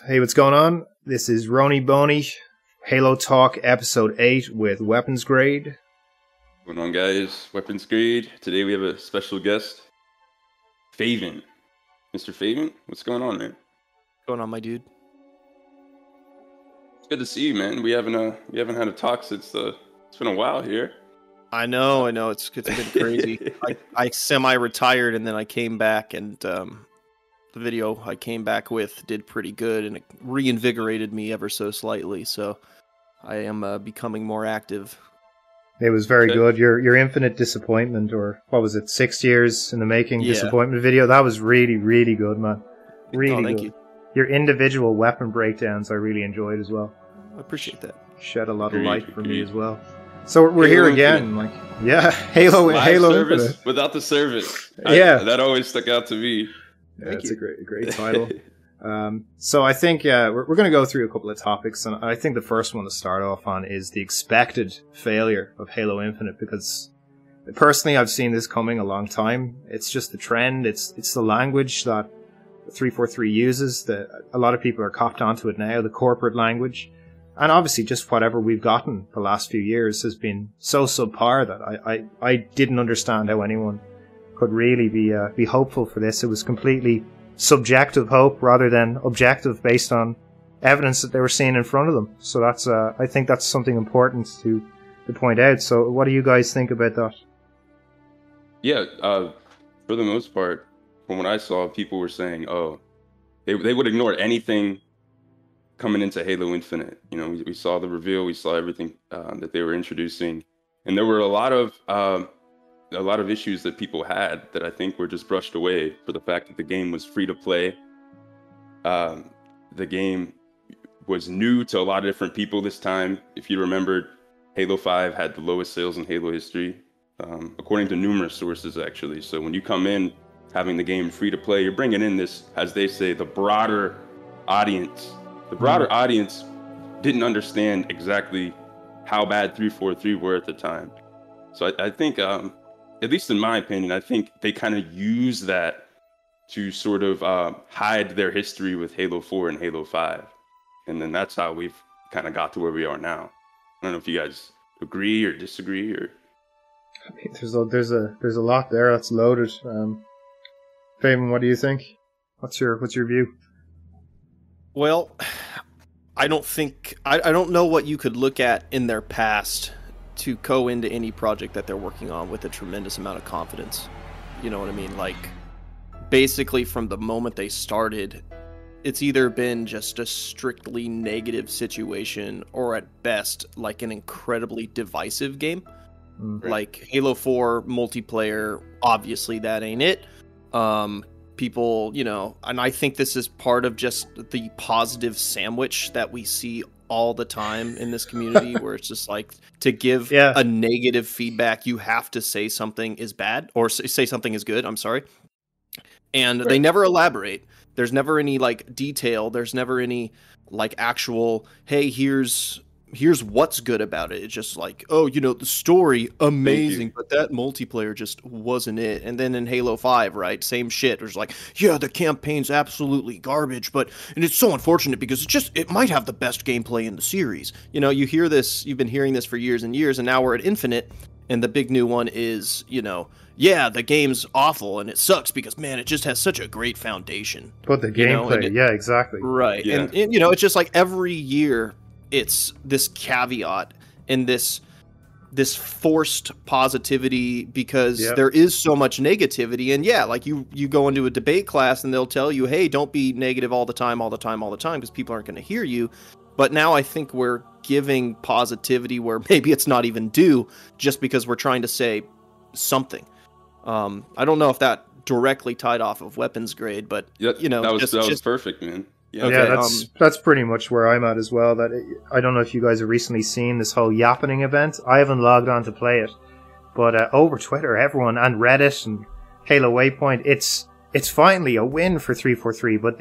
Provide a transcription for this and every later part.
Hey, what's going on? This is Roniboney, Halo Talk Episode 8 with Weapons Grade. What's going on, guys? Weapons Grade. Today we have a special guest, Favyn. Mr. Favyn, what's going on, man? What's going on, my dude? It's good to see you, man. We haven't had a talk since it's been a while here. I know. It's been crazy. I semi-retired and then I came back, and the video I came back with did pretty good, and it reinvigorated me ever so slightly. So I am becoming more active. It was very good. Your Infinite Disappointment, or what was it, 6 years in the making disappointment video, that was really, really good, man. Really thank good. you. Your individual weapon breakdowns I really enjoyed as well. I appreciate that. Shed a lot of light for me as well. So we're here again, Infinite. Halo service Infinite. Without the service. That always stuck out to me. Yeah, it's a great title. So I think we're going to go through a couple of topics, and I think the first one to start off on is the expected failure of Halo Infinite, because personally I've seen this coming a long time. It's just the trend. It's the language that 343 uses. A lot of people are copped onto it now, the corporate language. And obviously just whatever we've gotten the last few years has been so subpar that I didn't understand how anyone could really be hopeful for this. It was completely subjective hope rather than objective based on evidence that they were seeing in front of them. So that's I think that's something important to point out. So what do you guys think about that? Yeah, for the most part, from what I saw, people were saying, they would ignore anything coming into Halo Infinite. You know, we saw the reveal, we saw everything that they were introducing, and there were a lot of issues that people had that I think were just brushed away for the fact that the game was free to play. The game was new to a lot of different people this time. If you remember, Halo 5 had the lowest sales in Halo history, according to numerous sources, actually. So when you come in having the game free to play, you're bringing in this, as they say, the broader audience. The broader audience didn't understand exactly how bad 343 were at the time. So I think, at least in my opinion, I think they kind of use that to sort of hide their history with Halo 4 and Halo 5. And then that's how we've kind of got to where we are now. I don't know if you guys agree or disagree, or... I mean, there's a lot there that's loaded. Favyn, what do you think? What's your view? Well, I don't know what you could look at in their past to go into any project that they're working on with a tremendous amount of confidence. You know what I mean? Like, basically from the moment they started, it's either been just a strictly negative situation or at best like an incredibly divisive game. Mm-hmm. Like Halo 4 multiplayer, obviously that ain't it. People, you know, and I think this is part of just the positive sandwich that we see all the time in this community, where it's just like, to give a negative feedback, you have to say something is bad or say something is good. I'm sorry. And they never elaborate. There's never any like detail. There's never any like actual, hey, here's what's good about it. It's just like, oh, you know, the story, amazing, but that multiplayer just wasn't it. And then in Halo 5, right, same shit. It's like, yeah, the campaign's absolutely garbage, and it's so unfortunate because it might have the best gameplay in the series. You know, you hear this, you've been hearing this for years and years, and now we're at Infinite, and the big new one is, you know, yeah, the game's awful and it sucks because, man, it just has such a great foundation. But the gameplay, yeah, exactly. Right. Yeah. And, you know, it's just like every year, it's this caveat and this forced positivity because there is so much negativity. And yeah, like you go into a debate class and they'll tell you, hey, don't be negative all the time, because people aren't going to hear you. But now I think we're giving positivity where maybe it's not even due, just because we're trying to say something. I don't know if that directly tied off of Weapons Grade, but you know, that was perfect, man. Yeah, that's pretty much where I'm at as well. I don't know if you guys have recently seen this whole yappening event. I haven't logged on to play it, but over Twitter, everyone, and Reddit and Halo Waypoint, it's finally a win for 343. But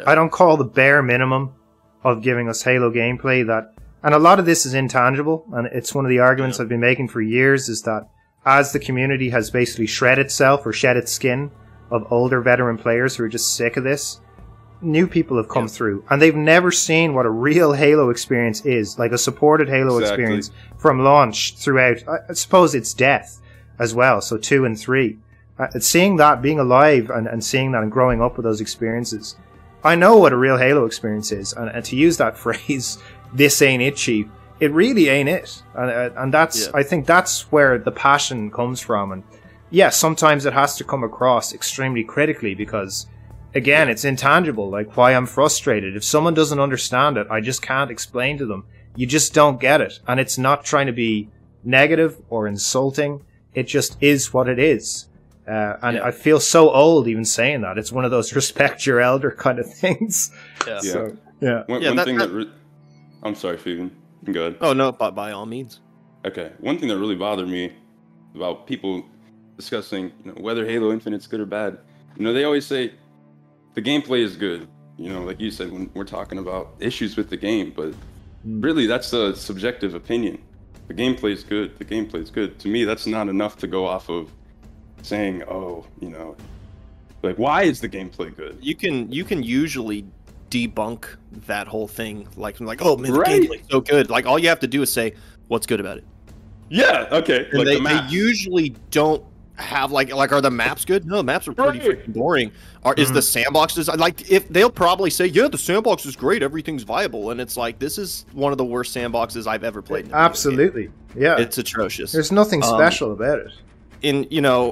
I don't call the bare minimum of giving us Halo gameplay that, and a lot of this is intangible, and it's one of the arguments I've been making for years, is that as the community has basically shred itself or shed its skin of older veteran players who are just sick of this, new people have come through, and they've never seen what a real Halo experience is, like a supported Halo experience from launch throughout. I suppose it's death as well, so 2 and 3. Seeing that, being alive and seeing that and growing up with those experiences, I know what a real Halo experience is, and to use that phrase, this ain't it, Chief, it really ain't it. And that's, I think that's where the passion comes from. And yeah, sometimes it has to come across extremely critically because, again, it's intangible, like why I'm frustrated. If someone doesn't understand it, I just can't explain to them. You just don't get it. And it's not trying to be negative or insulting. It just is what it is. I feel so old even saying that. It's one of those respect your elder kind of things. Yeah. So, One thing that I'm sorry, Favyn. Go ahead. Oh, no, by all means. Okay. One thing that really bothered me about people discussing whether Halo Infinite's good or bad, they always say the gameplay is good. Like you said, when we're talking about issues with the game, but really that's a subjective opinion. The gameplay is good. The gameplay is good. To me, that's not enough to go off of saying, like, why is the gameplay good? You can usually debunk that whole thing, like oh man, the gameplay's so good. Like all you have to do is say what's good about it. Yeah, okay. And like they usually don't have like are the maps good? No, the maps are pretty freaking boring. Is the sandbox design if they'll probably say the sandbox is great, everything's viable, and it's like this is one of the worst sandboxes I've ever played in absolutely. Yeah, it's atrocious. There's nothing special about it. And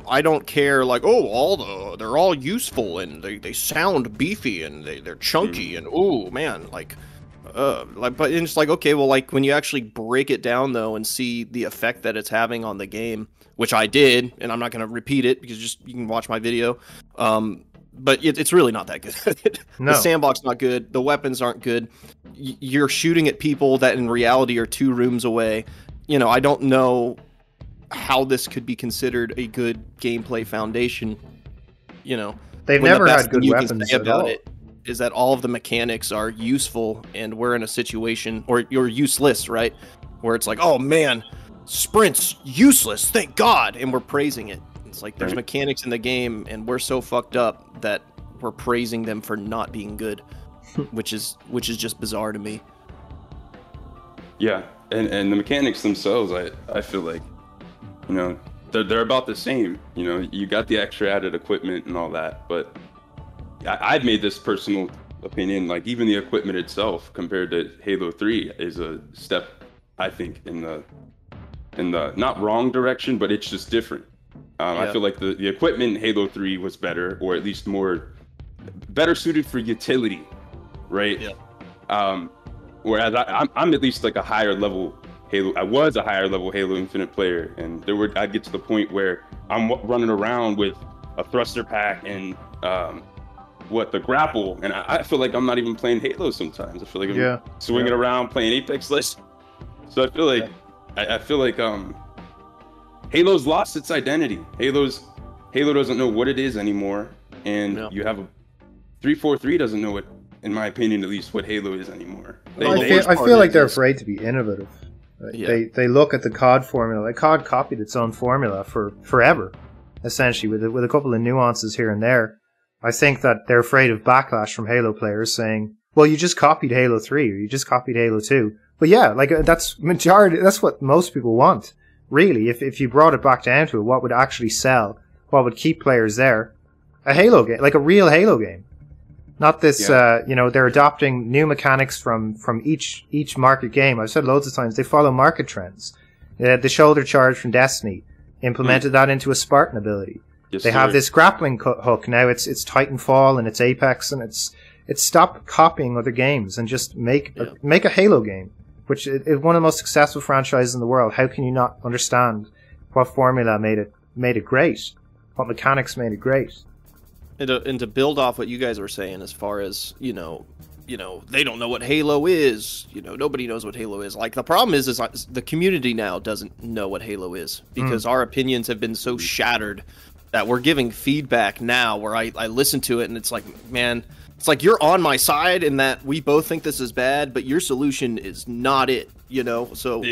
I don't care like they're all useful and they sound beefy and they're chunky and but it's like, okay, well, like when you actually break it down though and see the effect that it's having on the game, which I did, and I'm not going to repeat it because you can watch my video, but it's really not that good. No. The sandbox not good, the weapons aren't good, you're shooting at people that in reality are 2 rooms away. I don't know how this could be considered a good gameplay foundation. They've never had good weapons at all. It is that all of the mechanics are useful, and we're in a situation, or you're useless, right? Where it's like, oh man, sprint's useless, thank God, and we're praising it. It's like there's mechanics in the game, and we're so fucked up that we're praising them for not being good, which is just bizarre to me. Yeah, and the mechanics themselves, I feel like, they're about the same. You got the extra added equipment and all that, but I've made this personal opinion, like even the equipment itself compared to Halo 3 is a step, I think, in the not wrong direction, but it's just different. I feel like the equipment in Halo 3 was better, or at least better suited for utility, right? Yeah. Whereas I'm at least like a higher level Halo. I was a higher level Halo Infinite player, and I'd get to the point where I'm running around with a thruster pack and the grapple, and I feel like I'm not even playing Halo sometimes. I feel like I'm swinging around playing Apex Legends. So I feel like Halo's lost its identity. Halo doesn't know what it is anymore, and you have a 343 doesn't know what, in my opinion at least, what Halo is anymore. I feel like they're afraid to be innovative. They look at the COD formula. Like COD copied its own formula for forever, essentially, with a couple of nuances here and there. I think that they're afraid of backlash from Halo players saying, well, you just copied Halo 3 or you just copied Halo 2. But yeah, like that's what most people want. Really, if you brought it back down to it, what would actually sell? What would keep players there? A Halo game, like a real Halo game. Not this, they're adopting new mechanics from each market game. I've said loads of times, they follow market trends. The shoulder charge from Destiny implemented that into a Spartan ability. Yes, they have this grappling hook. Now it's Titanfall and it's Apex, and it's stop copying other games and just make a Halo game, which is one of the most successful franchises in the world. How can you not understand what formula made it great? What mechanics made it great? And to build off what you guys were saying, as far as they don't know what Halo is. Nobody knows what Halo is. Like the problem is the community now doesn't know what Halo is because our opinions have been so shattered that we're giving feedback now where I listen to it and it's like, man, it's like you're on my side in that we both think this is bad, but your solution is not it. So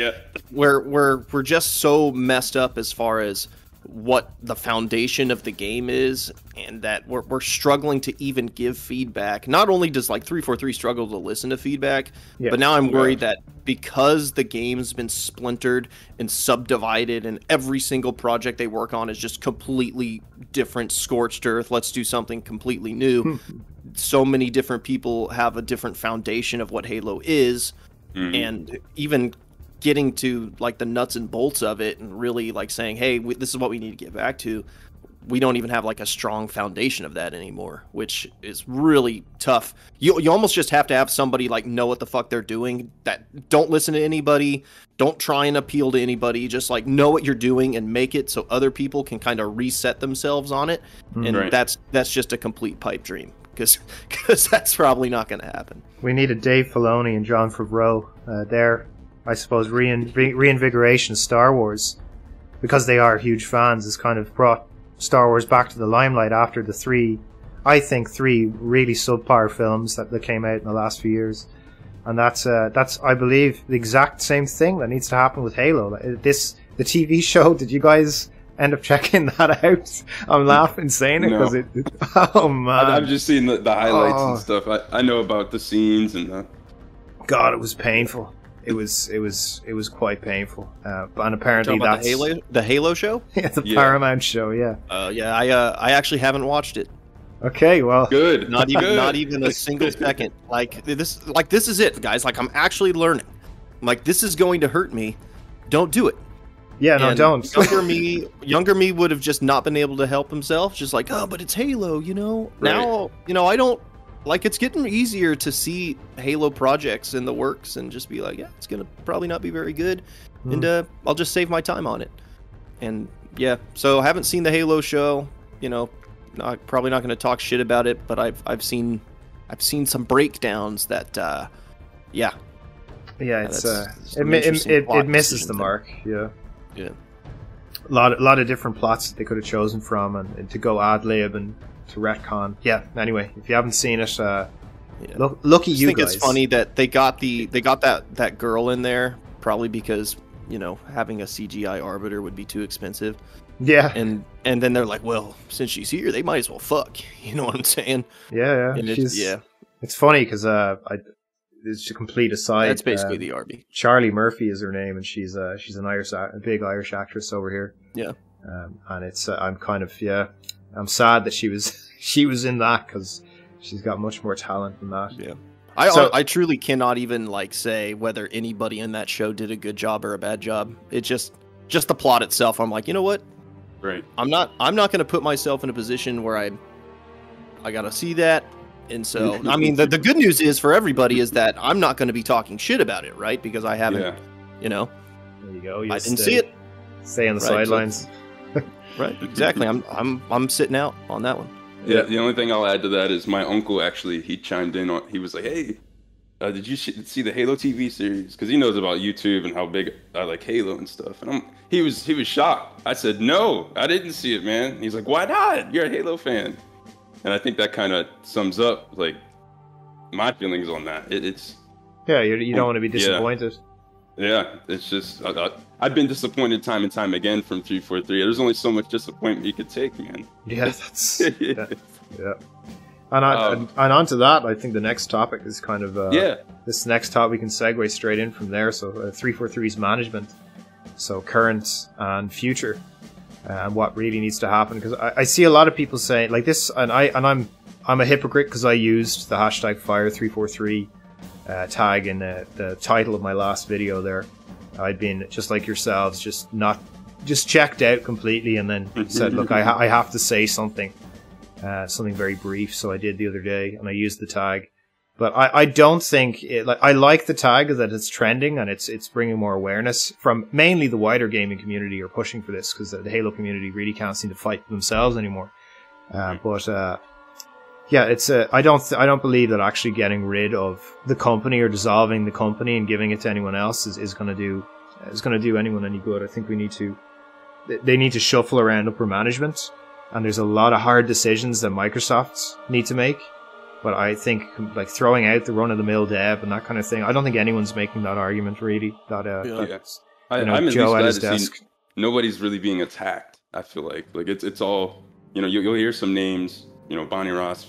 we're just so messed up as far as what the foundation of the game is, and that we're struggling to even give feedback. Not only does like 343 struggle to listen to feedback, but now I'm worried that because the game's been splintered and subdivided and every single project they work on is just completely different, scorched earth, let's do something completely new. So many different people have a different foundation of what Halo is, and even getting to like the nuts and bolts of it and really like saying, hey, this is what we need to get back to. We don't even have like a strong foundation of that anymore, which is really tough. You almost just have to have somebody like know what the fuck they're doing, that don't listen to anybody, don't try and appeal to anybody, just like know what you're doing and make it so other people can kind of reset themselves on it. And that's just a complete pipe dream, because that's probably not going to happen. We need a Dave Filoni and John Favreau there. I suppose reinvigoration of Star Wars, because they are huge fans, has kind of brought Star Wars back to the limelight after the three really subpar films that came out in the last few years. And that's I believe the exact same thing that needs to happen with Halo. The TV show, did you guys end up checking that out? I'm laughing saying it because oh man, I've just seen the highlights and stuff. I know about the scenes and God, it was painful. It was quite painful, and apparently that's the Halo show. Yeah, the Paramount show. Yeah. I actually haven't watched it. Okay, well, good. Not even a single second. Like this is it, guys. Like I'm actually learning. Like this is going to hurt me. Don't do it. Yeah, no, don't. Younger me would have just not been able to help himself. Just like, oh, but it's Halo, you know. Right. Now, I don't. Like, it's getting easier to see Halo projects in the works and just be like, yeah, it's going to probably not be very good. And I'll just save my time on it. And, yeah, so I haven't seen the Halo show. Probably not going to talk shit about it, but I've seen some breakdowns that, yeah. Yeah, it misses the mark, yeah. Yeah. A lot of different plots that they could have chosen from, and to go ad-lib and to retcon. Yeah, anyway, if you haven't seen it, look at you guys. I think it's funny that they got that girl in there, probably because, having a CGI Arbiter would be too expensive. Yeah. And then they're like, well, since she's here, they might as well fuck. You know what I'm saying? Yeah. And it's funny because it's a complete aside. That's basically the Arby. Charlie Murphy is her name, and she's a big Irish actress over here. Yeah. And it's I'm kind of I'm sad that she was in that, because she's got much more talent than that. Yeah. I truly cannot even say whether anybody in that show did a good job or a bad job. It's just the plot itself. I'm like, you know what? Right. I'm not going to put myself in a position where I got to see that. And so, I mean, the good news is for everybody is that I'm not going to be talking shit about it, right? Because I haven't, There you go. I didn't see it. Stay on the sidelines. Right, exactly. I'm sitting out on that one. Yeah, the only thing I'll add to that is my uncle actually, he chimed in on, he was like, hey, did you see the Halo TV series? Because he knows about YouTube and how big I like Halo and stuff. And he was shocked. I said, no, I didn't see it, man. He's like, why not? You're a Halo fan. And I think that kind of sums up my feelings on that. It's you don't want to be disappointed. Yeah, it's just I've been disappointed time and time again from 343. There's only so much disappointment you could take, man. Yeah, that's yeah. And onto that, I think the next topic is kind of this next topic we can segue straight in from there. So 343's management, so current and future, and what really needs to happen. Because I see a lot of people saying like this, and I'm a hypocrite because I used the hashtag Fire343 tag in the title of my last video there. I'd been just like yourselves, just checked out completely, and then said, look, I have to say something very brief. So I did the other day, and I used the tag. But I don't think I like the tag that it's trending and it's bringing more awareness from mainly the wider gaming community are pushing for this, because the Halo community really can't seem to fight for themselves anymore. Yeah, it's I don't believe that actually getting rid of the company or dissolving the company and giving it to anyone else is going to do anyone any good. I think they need to shuffle around upper management, and there's a lot of hard decisions that Microsoft need to make. But I think throwing out the run-of-the-mill dev and that kind of thing, I don't think anyone's making that argument really. I'm at Joe least at his glad to desk. see nobody's really being attacked. I feel like it's all, you know, you'll hear some names, you know, Bonnie Ross.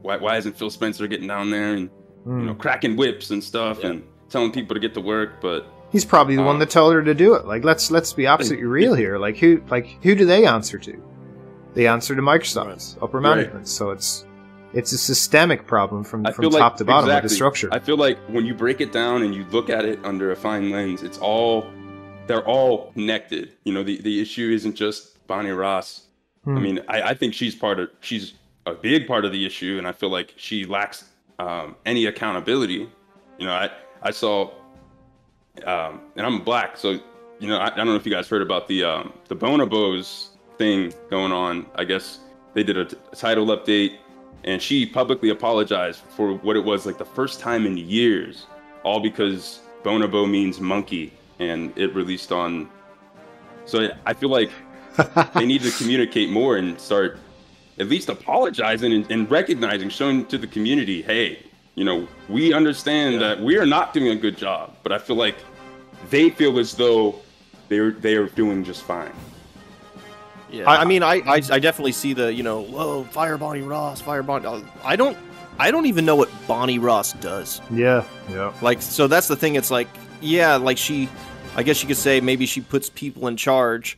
Why isn't Phil Spencer getting down there and you know, cracking whips and stuff and telling people to get to work? But he's probably the one that told her to do it. Like, let's be absolutely real here. Like, who do they answer to? They answer to Microsoft's upper management. So it's a systemic problem from top to bottom with the structure. I feel like when you break it down and you look at it under a fine lens, they're all connected. You know, the issue isn't just Bonnie Ross. I mean, I think she's a big part of the issue, and I feel like she lacks any accountability. You know, I saw, and I'm black, so, you know, I don't know if you guys heard about the Bonobos thing going on. I guess they did a title update, and she publicly apologized for what it was like the first time in years, all because Bonobo means monkey, and it released on. So I feel like they need to communicate more and start at least apologizing and recognizing, showing to the community, hey, you know, we understand that we are not doing a good job, but I feel like they feel as though they are doing just fine. Yeah, I mean, I definitely see the, you know, whoa, fire Bonnie Ross, fire Bonnie. I don't even know what Bonnie Ross does. Yeah. Like, so that's the thing. It's like, yeah, like I guess you could say maybe she puts people in charge,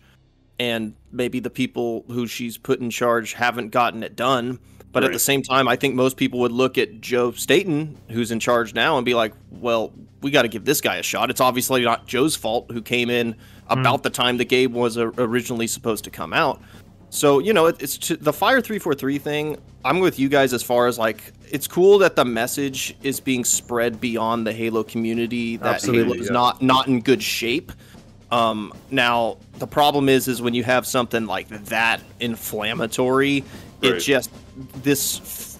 and maybe the people who she's put in charge haven't gotten it done. But at the same time, I think most people would look at Joe Staten, who's in charge now, and be like, well, we got to give this guy a shot. It's obviously not Joe's fault, who came in about the time the game was originally supposed to come out. So, you know, it's the Fire 343 thing. I'm with you guys as far as, like, it's cool that the message is being spread beyond the Halo community, that Halo is not in good shape. Now, the problem is when you have something like that inflammatory, it just, this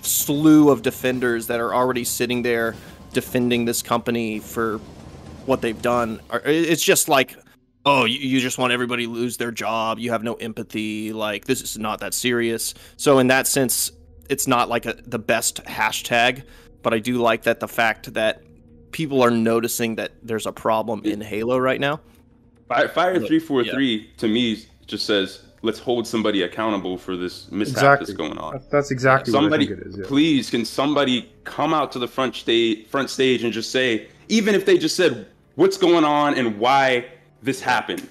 slew of defenders that are already sitting there defending this company for what they've done, it's just like, oh, you just want everybody to lose their job. You have no empathy. Like, this is not that serious. So in that sense, it's not like the best hashtag, but I do like that the fact that people are noticing that there's a problem in Halo right now. Fire 343 to me just says, let's hold somebody accountable for this mishap that's going on. That's exactly what I think it is. Yeah. Please, can somebody come out to the front stage and just say, even if they just said what's going on and why this happened.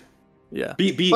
Yeah. Be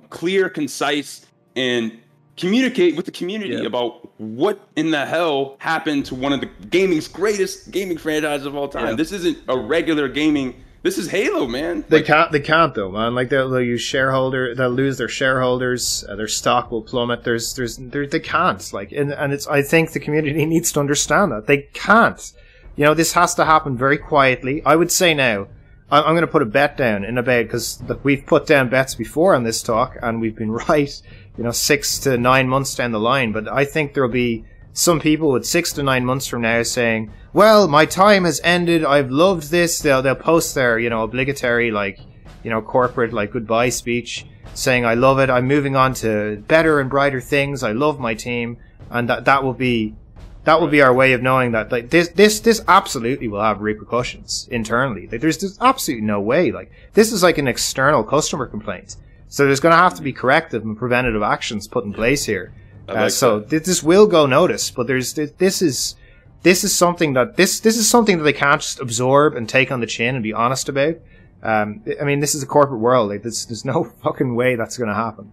clear, concise, and communicate with the community about what in the hell happened to one of the gaming's greatest gaming franchises of all time. Yeah. This isn't a regular gaming. This is Halo, man. They can't though, man. Like they'll lose their shareholders, their stock will plummet. They can't. Like, and I think the community needs to understand that they can't. You know, this has to happen very quietly. I would say now, I'm going to put a bet down in a bet, because we've put down bets before on this talk and we've been right. You know, 6 to 9 months down the line, but I think there'll be some people with 6 to 9 months from now saying, well, my time has ended, I've loved this. They'll post their, you know, obligatory, like, you know, corporate, like, goodbye speech saying, I love it, I'm moving on to better and brighter things, I love my team. And that will be our way of knowing that, like, this absolutely will have repercussions internally. Like, there's absolutely no way. Like, this is like an external customer complaint. So there's going to have to be corrective and preventative actions put in place here. So this will go noticed, but this is something that they can't just absorb and take on the chin and be honest about. I mean, this is a corporate world. Like, there's no fucking way that's going to happen.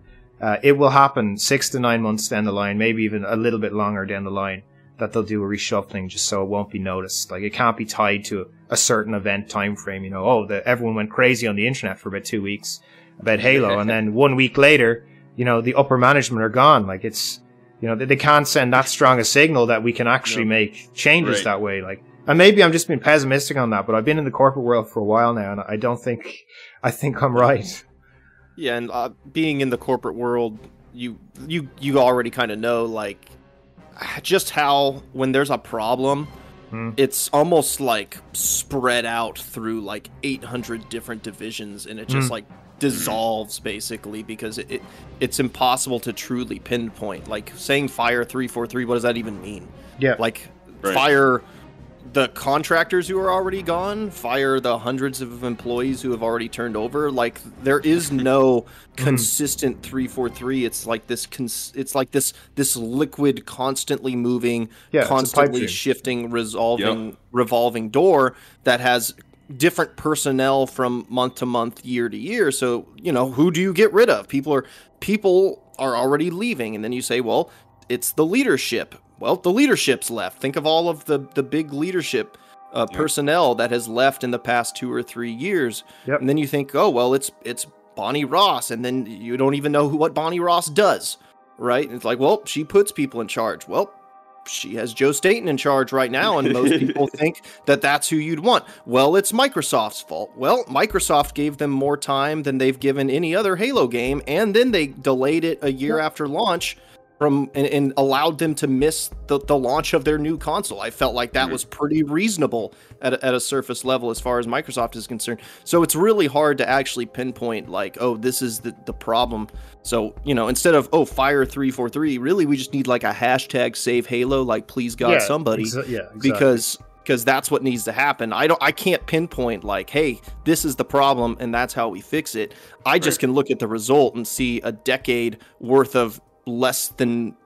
It will happen 6 to 9 months down the line, maybe even a little bit longer down the line, that they'll do a reshuffling just so it won't be noticed. Like, it can't be tied to a certain event time frame. You know, everyone went crazy on the internet for about 2 weeks about Halo, and then 1 week later, you know, the upper management are gone. Like, it's, you know, they can't send that strong a signal that we can actually make changes that way. Like, and maybe I'm just being pessimistic on that, but I've been in the corporate world for a while now, and I think I'm right. Yeah, and being in the corporate world, you already kind of know, like, just how when there's a problem, it's almost like spread out through like 800 different divisions, and it just like dissolves basically, because it's impossible to truly pinpoint. Like, saying Fire 343, what does that even mean? Yeah, like Fire the contractors who are already gone, fire the hundreds of employees who have already turned over. Like, there is no consistent 343. It's like this liquid, constantly moving, constantly shifting, revolving door that has different personnel from month to month, year to year. So, you know, who do you get rid of? People are already leaving, and then you say, well, it's the leadership. Well, the leadership's left. Think of all of the big leadership personnel that has left in the past 2 or 3 years. And then you think, oh, well, it's Bonnie Ross, and then you don't even know what Bonnie Ross does, right? And it's like, well, she puts people in charge. Well, she has Joe Staten in charge right now, and most people think that that's who you'd want. Well, it's Microsoft's fault. Well, Microsoft gave them more time than they've given any other Halo game, and then they delayed it a year after launch and allowed them to miss the launch of their new console. I felt like that was pretty reasonable at a surface level as far as Microsoft is concerned. So it's really hard to actually pinpoint, like, oh, this is the problem. So, you know, instead of, oh, fire 343, really we just need like a hashtag save Halo, like, please God, somebody. Exactly. Because that's what needs to happen. I can't pinpoint, like, hey, this is the problem and that's how we fix it. I just can look at the result and see a decade worth of less than,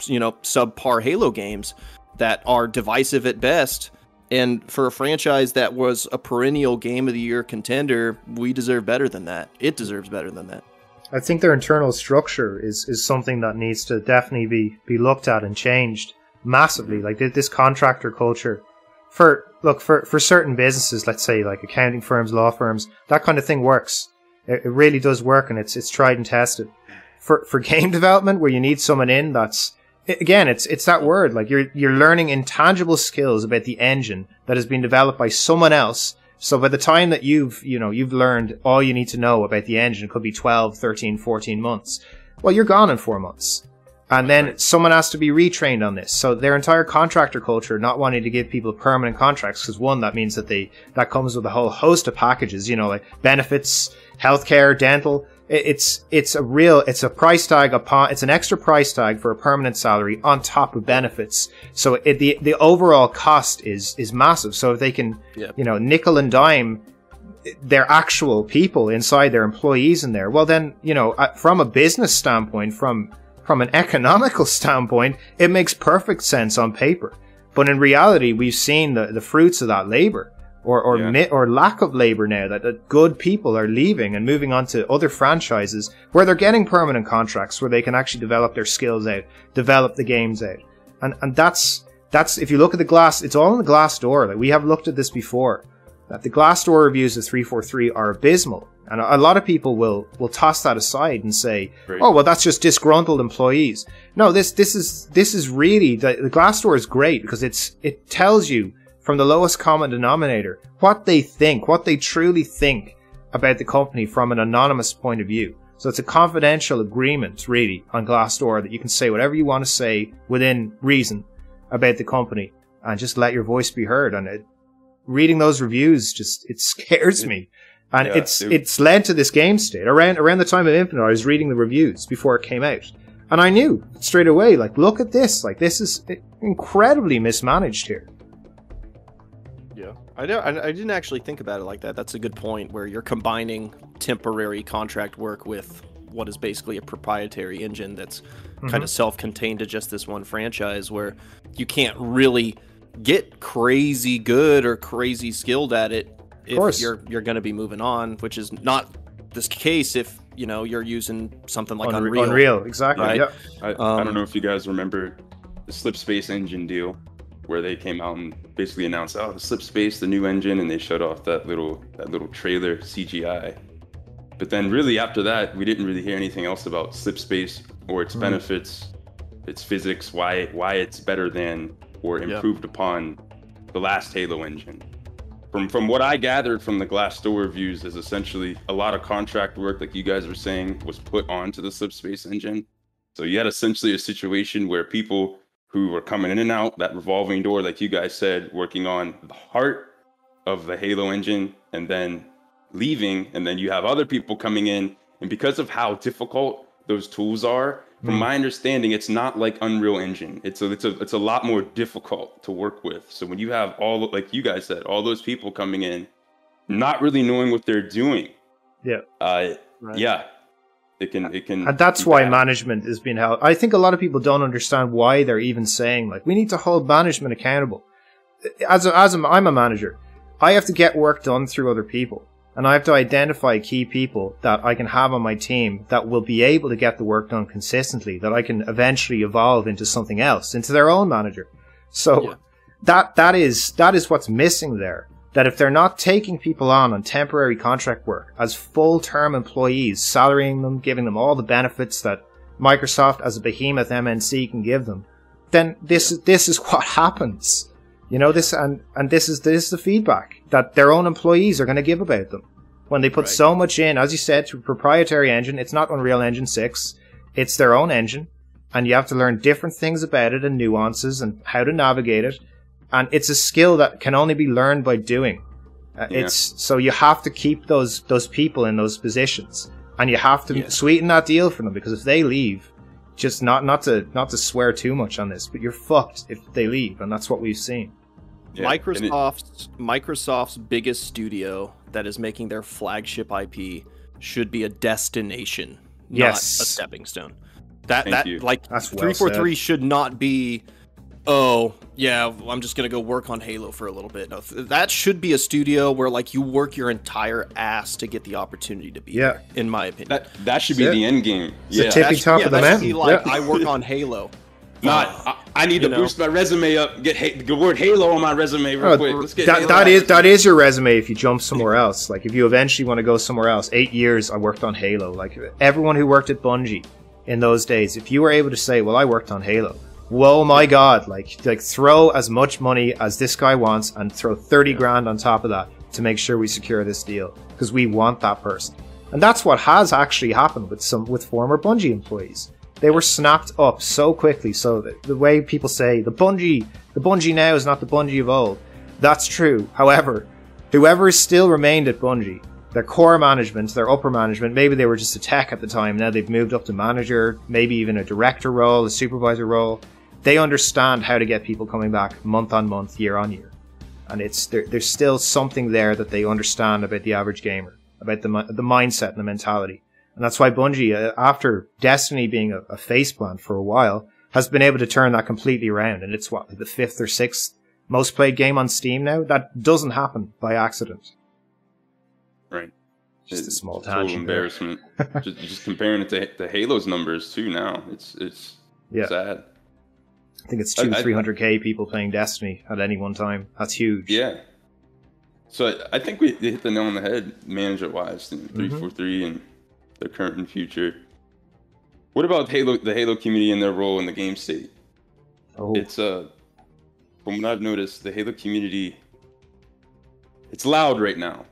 you know, subpar Halo games that are divisive at best. And for a franchise that was a perennial Game of the Year contender, we deserve better than that. It deserves better than that. I think their internal structure is something that needs to definitely be looked at and changed massively. Like, this contractor culture for certain businesses, let's say like accounting firms, law firms, that kind of thing works. It really does work, and it's tried and tested. For game development, where you need someone in, that's, again, it's that word, like, you're learning intangible skills about the engine that has been developed by someone else. So by the time that you've learned all you need to know about the engine, it could be 12, 13, 14 months. Well, you're gone in 4 months. And then someone has to be retrained on this. So their entire contractor culture, not wanting to give people permanent contracts, because one, that means that comes with a whole host of packages, you know, like benefits, healthcare, dental. It's a price tag it's an extra price tag for a permanent salary on top of benefits. So the overall cost is massive. So if they can, you know, nickel and dime their actual people inside, their employees in there, well then, you know, from a business standpoint, from an economical standpoint, it makes perfect sense on paper. But in reality, we've seen the fruits of that labor. Or lack of labor now, that good people are leaving and moving on to other franchises where they're getting permanent contracts where they can actually develop their skills out, develop the games out. And that's, if you look at the glass, it's all in the Glassdoor. Like, we have looked at this before, that the Glassdoor reviews of 343 are abysmal. And a lot of people will toss that aside and say, oh, well, that's just disgruntled employees. No, this is really, the Glassdoor is great because it tells you from the lowest common denominator what they think, what they truly think about the company from an anonymous point of view. So it's a confidential agreement, really, on Glassdoor, that you can say whatever you want to say within reason about the company and just let your voice be heard. And reading those reviews, it scares me. And it's led to this game state. Around the time of Infinite, I was reading the reviews before it came out. And I knew straight away, like, look at this. Like, this is incredibly mismanaged here. Yeah, I didn't actually think about it like that. That's a good point, where you're combining temporary contract work with what is basically a proprietary engine that's kind of self-contained to just this one franchise, where you can't really get crazy good or crazy skilled at it if you're going to be moving on, which is not this case if, you know, you're using something like Unreal. Exactly. Right? Yeah. I don't know if you guys remember the Slipspace engine deal, where they came out and basically announced, oh, the Slipspace, the new engine, and they showed off that little trailer CGI. But then really after that, we didn't really hear anything else about Slipspace or its benefits, its physics, why it's better than or improved upon the last Halo engine. From what I gathered from the Glassdoor reviews, is essentially a lot of contract work, like you guys were saying, was put onto the Slipspace engine. So you had essentially a situation where people who were coming in and out, that revolving door, like you guys said, working on the heart of the Halo engine and then leaving, and then you have other people coming in, and because of how difficult those tools are, from my understanding, it's not like Unreal Engine. It's a lot more difficult to work with. So when you have like you guys said, all those people coming in, not really knowing what they're doing. Yeah. Right. Yeah. It can. And that's why management is being held. I think a lot of people don't understand why they're even saying, like, we need to hold management accountable. I'm a manager. I have to get work done through other people. And I have to identify key people that I can have on my team that will be able to get the work done consistently, that I can eventually evolve into something else, into their own manager. So that is what's missing there. That if they're not taking people on temporary contract work as full-term employees, salarying them, giving them all the benefits that Microsoft as a behemoth MNC can give them, then this is what happens. You know, this is the feedback that their own employees are going to give about them. When they put so much in, as you said, to a proprietary engine, it's not Unreal Engine 6, it's their own engine, and you have to learn different things about it and nuances and how to navigate it. And it's a skill that can only be learned by doing. So you have to keep those people in those positions, and you have to sweeten that deal for them, because if they leave, just not to swear too much on this, but you're fucked if they leave, and that's what we've seen. Yeah. Microsoft's biggest studio that is making their flagship IP should be a destination, not a stepping stone. That's 343 should not be, oh yeah, I'm just gonna go work on Halo for a little bit. No, that should be a studio where like you work your entire ass to get the opportunity to be there, in my opinion. That should be the end game. It's the tippy top of the mountain. Like I work on Halo. I need to boost my resume up. Get the word Halo on my resume real quick. Let's get that is your resume if you jump somewhere else. Like if you eventually want to go somewhere else. 8 years I worked on Halo. Like everyone who worked at Bungie in those days, if you were able to say, well, I worked on Halo, whoa my god, like throw as much money as this guy wants and throw 30 grand on top of that to make sure we secure this deal, because we want that person. And that's what has actually happened with former Bungie employees. They were snapped up so quickly. So the way people say the Bungie now is not the Bungie of old, that's true. However, whoever has still remained at Bungie, their core management, their upper management, maybe they were just a tech at the time, now they've moved up to manager, maybe even a director role, a supervisor role. They understand how to get people coming back month on month, year on year. And there's still something there that they understand about the average gamer, about the mindset and the mentality. And that's why Bungie, after Destiny being a faceplant for a while, has been able to turn that completely around. And it's the 5th or 6th most played game on Steam now. That doesn't happen by accident. Right. Just a small total tangent. Embarrassment. just comparing it to Halo's numbers too now. It's sad. I think it's 300k people playing Destiny at any one time. That's huge. Yeah. So I think we hit the nail on the head, manager-wise, 343 and their current and future. What about the Halo community and their role in the game state? It's from what I've noticed, the Halo community, it's loud right now.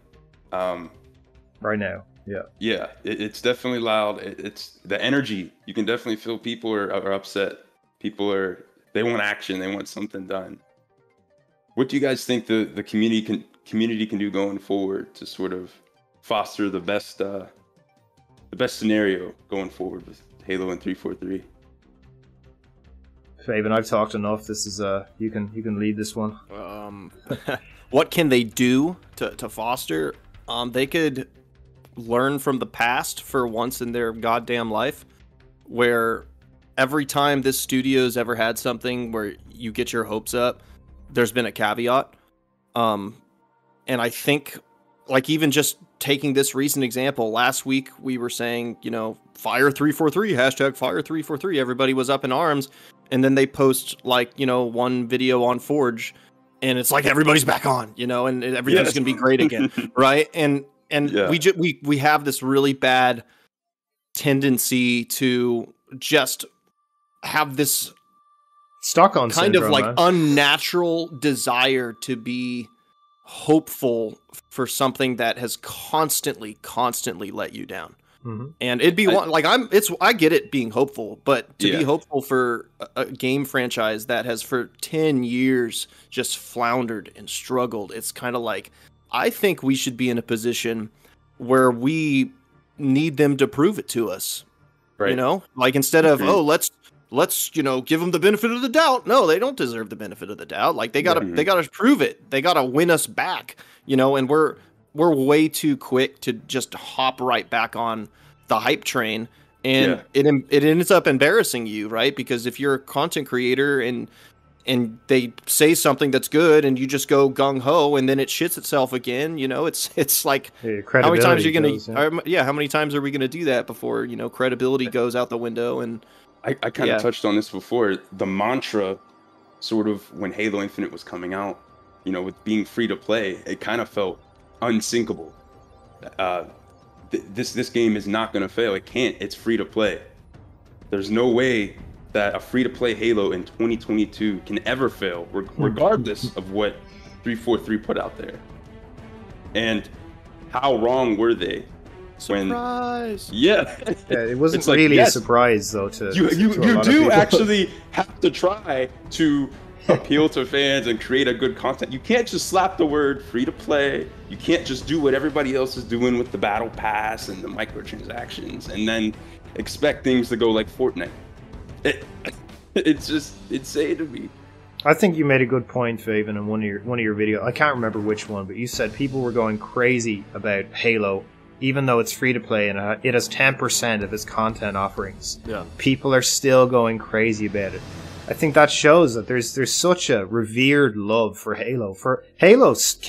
Right now, yeah. Yeah, it's definitely loud. It's the energy. You can definitely feel people are upset. They want action. They want something done. What do you guys think the community can do going forward to sort of foster the best scenario going forward with Halo and 343? Favyn, I've talked enough. This is you can lead this one. What can they do to foster? They could learn from the past for once in their goddamn life, where every time this studio's ever had something where you get your hopes up, there's been a caveat. And I think, like, even just taking this recent example, last week we were saying, fire 343, hashtag fire 343. Everybody was up in arms. And then they post, like, one video on Forge, and it's like everybody's back on, and everything's going to be great again. Right. And we have this really bad tendency to just have this Stockholm kind syndrome, of like man. unnatural desire to be hopeful for something that has constantly let you down. Mm-hmm. And it'd be I get it being hopeful, but to be hopeful for a game franchise that has for 10 years just floundered and struggled, it's kind of like, I think we should be in a position where we need them to prove it to us. Right. You know, like instead of let's give them the benefit of the doubt. No, they don't deserve the benefit of the doubt. Like they gotta prove it. They gotta win us back. And we're way too quick to just hop right back on the hype train, and it ends up embarrassing you, right? Because if you're a content creator and they say something that's good and you just go gung ho and then it shits itself again, it's like how many times are you gonna how many times are we gonna do that before credibility goes out the window? And I kind of touched on this before. The mantra, sort of when Halo Infinite was coming out, with being free to play, it kind of felt unsinkable. This game is not gonna fail. It can't. It's free to play. There's no way that a free-to-play Halo in 2022 can ever fail, regardless of what 343 put out there. And how wrong were they? Surprise! It wasn't really a surprise, though. You do actually have to try to appeal to fans and create a good content. You can't just slap the word free-to-play. You can't just do what everybody else is doing with the Battle Pass and the microtransactions, and then expect things to go like Fortnite. It's just insane to me. I think you made a good point, Favyn, in one of your videos. I can't remember which one, but you said people were going crazy about Halo, even though it's free to play and it has 10% of its content offerings. Yeah, people are still going crazy about it. I think that shows that there's such a revered love for Halo. For Halo's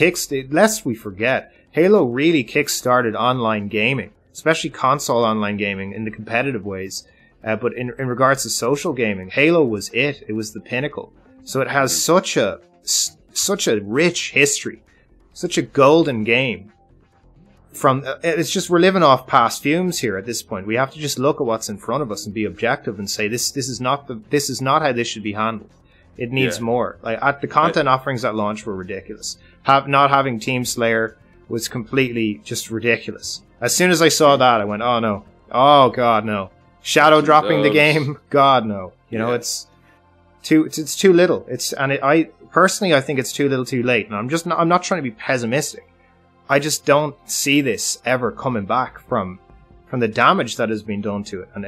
lest we forget, Halo really kick-started online gaming, especially console online gaming in the competitive ways. But in regards to social gaming, Halo was it. It was the pinnacle. So it has such a rich history, such a golden game. It's just we're living off past fumes here at this point. We have to just look at what's in front of us and be objective and say this is not how this should be handled. It needs more. Like the content offerings at launch were ridiculous. Not having Team Slayer was completely just ridiculous. As soon as I saw that, I went, oh no, oh god no. Shadow dropping the game, god no. It's too little. I personally think it's too little too late. And I'm not trying to be pessimistic. I just don't see this ever coming back from the damage that has been done to it. And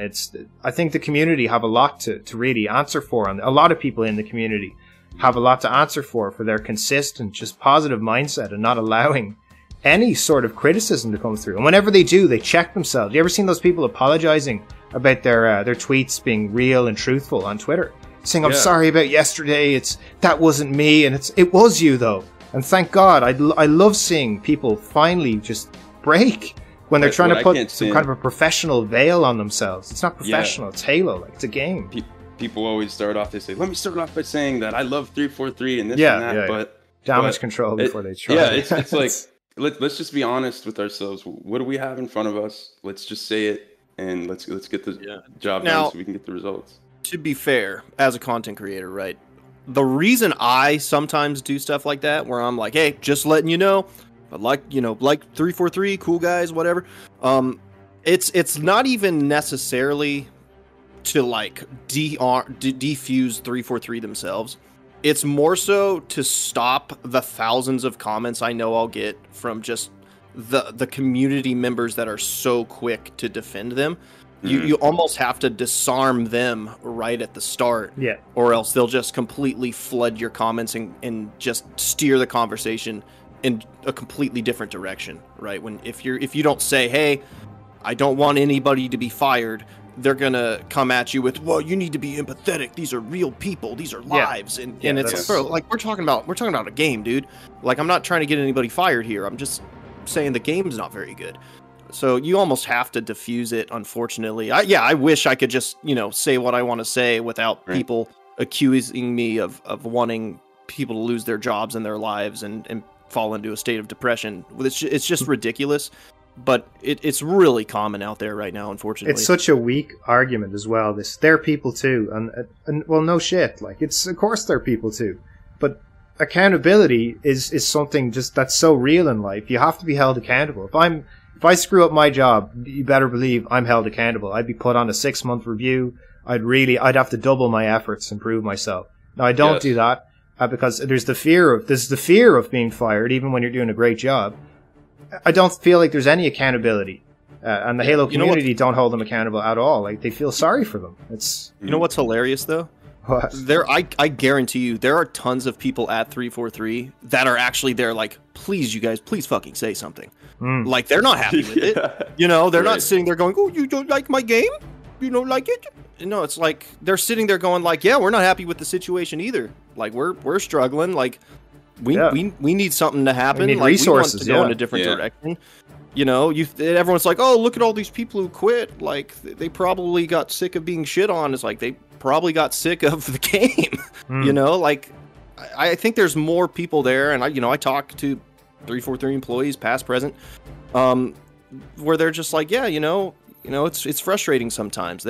I think the community have a lot to really answer for, and a lot of people in the community have a lot to answer for their consistent, just positive mindset and not allowing any sort of criticism to come through. And whenever they do, they check themselves. You ever seen those people apologizing about their tweets being real and truthful on Twitter, saying I'm sorry about yesterday, that wasn't me, and it was you though. And thank God, I love seeing people finally just break when they're trying to put some kind of a professional veil on themselves. It's not professional, it's Halo, it's a game. People always start off, they say, let me start off by saying that I love 343 and this and that, but damage control before they try. Yeah, it's like let's just be honest with ourselves. What do we have in front of us? Let's just say it, and let's get the job done so we can get the results. To be fair, as a content creator, right? The reason I sometimes do stuff like that, where I'm like, hey, just letting you know, I like 343, cool guys, whatever. It's not even necessarily to like defuse 343 themselves. It's more so to stop the thousands of comments I know I'll get from just the community members that are so quick to defend them. You almost have to disarm them right at the start, or else they'll just completely flood your comments and just steer the conversation in a completely different direction, right? If you don't say, hey, I don't want anybody to be fired, they're gonna come at you with, well, you need to be empathetic. These are real people. These are lives, and it's like we're talking about a game, dude. Like, I'm not trying to get anybody fired here. I'm just saying the game's not very good. So you almost have to diffuse it, unfortunately. I wish I could just, say what I want to say without people accusing me of wanting people to lose their jobs and their lives and fall into a state of depression. It's just ridiculous, but it's really common out there right now, unfortunately. It's such a weak argument as well. They're people too. And well, no shit. Like, of course they're people too. But accountability is something just that's so real in life. You have to be held accountable. If I screw up my job, you better believe I'm held accountable. I'd be put on a 6-month review. I'd have to double my efforts and prove myself. Now, I don't do that because there's the fear of being fired, even when you're doing a great job. I don't feel like there's any accountability And the Halo community don't hold them accountable at all. Like, they feel sorry for them. It's You know what's hilarious though? what? I guarantee you there are tons of people at 343 that are actually there like, please, you guys, please fucking say something. Like, they're not happy with it. You know, they're not sitting there going, oh, you don't like my game? You don't like it? No, it's like they're sitting there going like, yeah, we're not happy with the situation either. Like, we're struggling. Like, we need something to happen. We need like, resources, we want to go in a different direction. You know, everyone's like, oh, look at all these people who quit. Like, they probably got sick of being shit on. It's like, they probably got sick of the game. You know, like, I think there's more people there. And I talk to 343 employees, past, present, where they're just like, yeah, it's frustrating sometimes.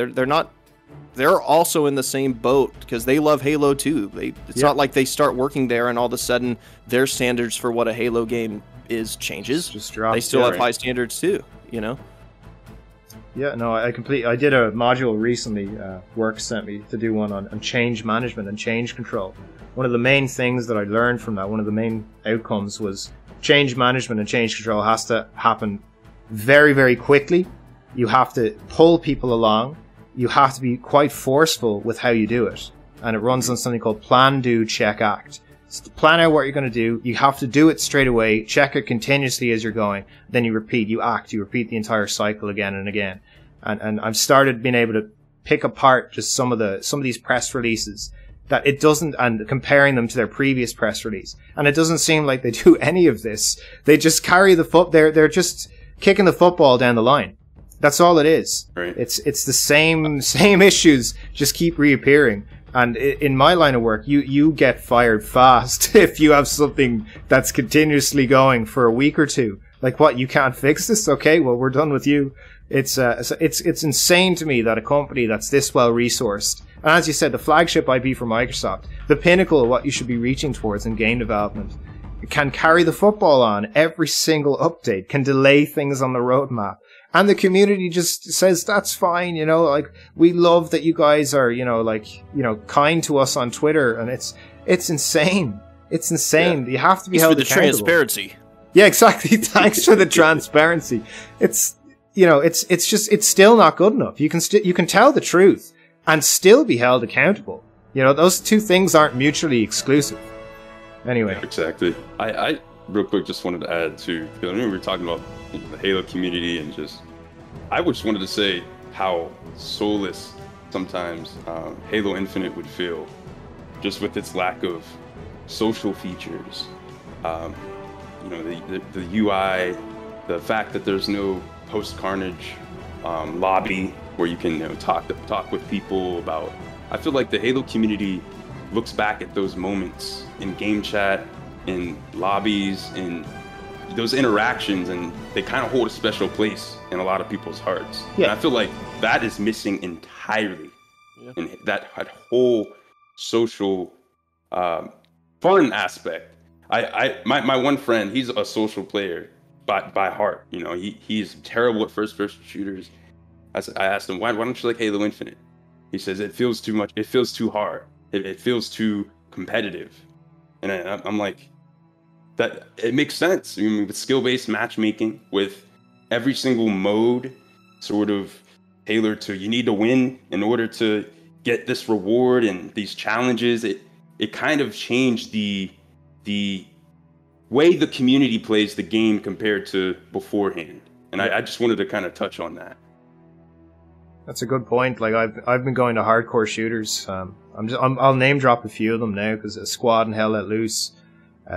They're also in the same boat because they love Halo too. It's not like they start working there and all of a sudden their standards for what a Halo game is changes. Just drop. They still have high standards too, Yeah, no, I did a module recently, work sent me to do one on change management and change control. One of the main things that I learned from that, one of the main outcomes was change management and change control has to happen very, very quickly. You have to pull people along. You have to be quite forceful with how you do it. And it runs on something called plan, do, check, act. So plan out what you're going to do. You have to do it straight away. Check it continuously as you're going. Then you repeat, you act, you repeat the entire cycle again and again. And I've started being able to pick apart just some of these press releases that it doesn't, and comparing them to their previous press release. And it doesn't seem like they do any of this. They just carry they're just kicking the football down the line. That's all it is. Right. It's the same issues just keep reappearing. And in my line of work, you get fired fast if you have something that's continuously going for a week or two. Like, what, you can't fix this? Okay, well, we're done with you. It's insane to me that a company that's this well resourced, and as you said, the flagship IP for Microsoft, the pinnacle of what you should be reaching towards in game development, can carry the football on every single update, can delay things on the roadmap. And the community just says, that's fine, like, we love that you guys are, kind to us on Twitter. And it's insane. It's insane. Yeah. You have to be held accountable. It's for the transparency. Yeah, exactly. Thanks for the transparency. It's still not good enough. You can tell the truth and still be held accountable. Those two things aren't mutually exclusive. Anyway. Yeah, exactly. I real quick just wanted to add to, because I know we were talking about the Halo community, and I just wanted to say how soulless sometimes Halo Infinite would feel, just with its lack of social features. The UI, the fact that there's no post-Carnage lobby where you can talk with people about. I feel like the Halo community looks back at those moments in game chat, in lobbies, in those interactions, and they kind of hold a special place in a lot of people's hearts. Yeah. And I feel like that is missing entirely. Yeah. And that whole social fun aspect. My one friend, he's a social player by heart. He's terrible at first-person shooters. I asked him, why don't you like Halo Infinite? He says, it feels too much. It feels too hard. It feels too competitive. And I'm like, that it makes sense. I mean, with skill-based matchmaking, with every single mode sort of tailored to, you need to win in order to get this reward and these challenges, it kind of changed the way the community plays the game compared to beforehand. And I just wanted to kind of touch on that. That's a good point. Like, I've been going to hardcore shooters. I'll name drop a few of them now, because Squad and Hell Let Loose,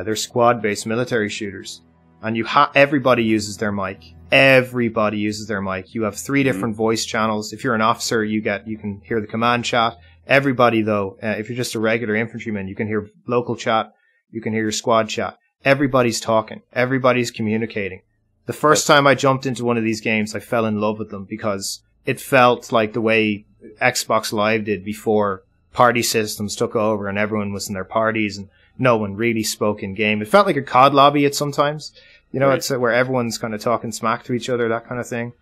they're squad-based military shooters, and everybody uses their mic. Everybody uses their mic. You have 3 different voice channels. If you're an officer, you can hear the command chat. Everybody, though, if you're just a regular infantryman, you can hear local chat. You can hear your squad chat. Everybody's talking. Everybody's communicating. The first time I jumped into one of these games, I fell in love with them because it felt like the way Xbox Live did before party systems took over and everyone was in their parties and no one really spoke in game. It felt like a COD lobby at sometimes. Right. It's where everyone's kind of talking smack to each other, that kind of thing.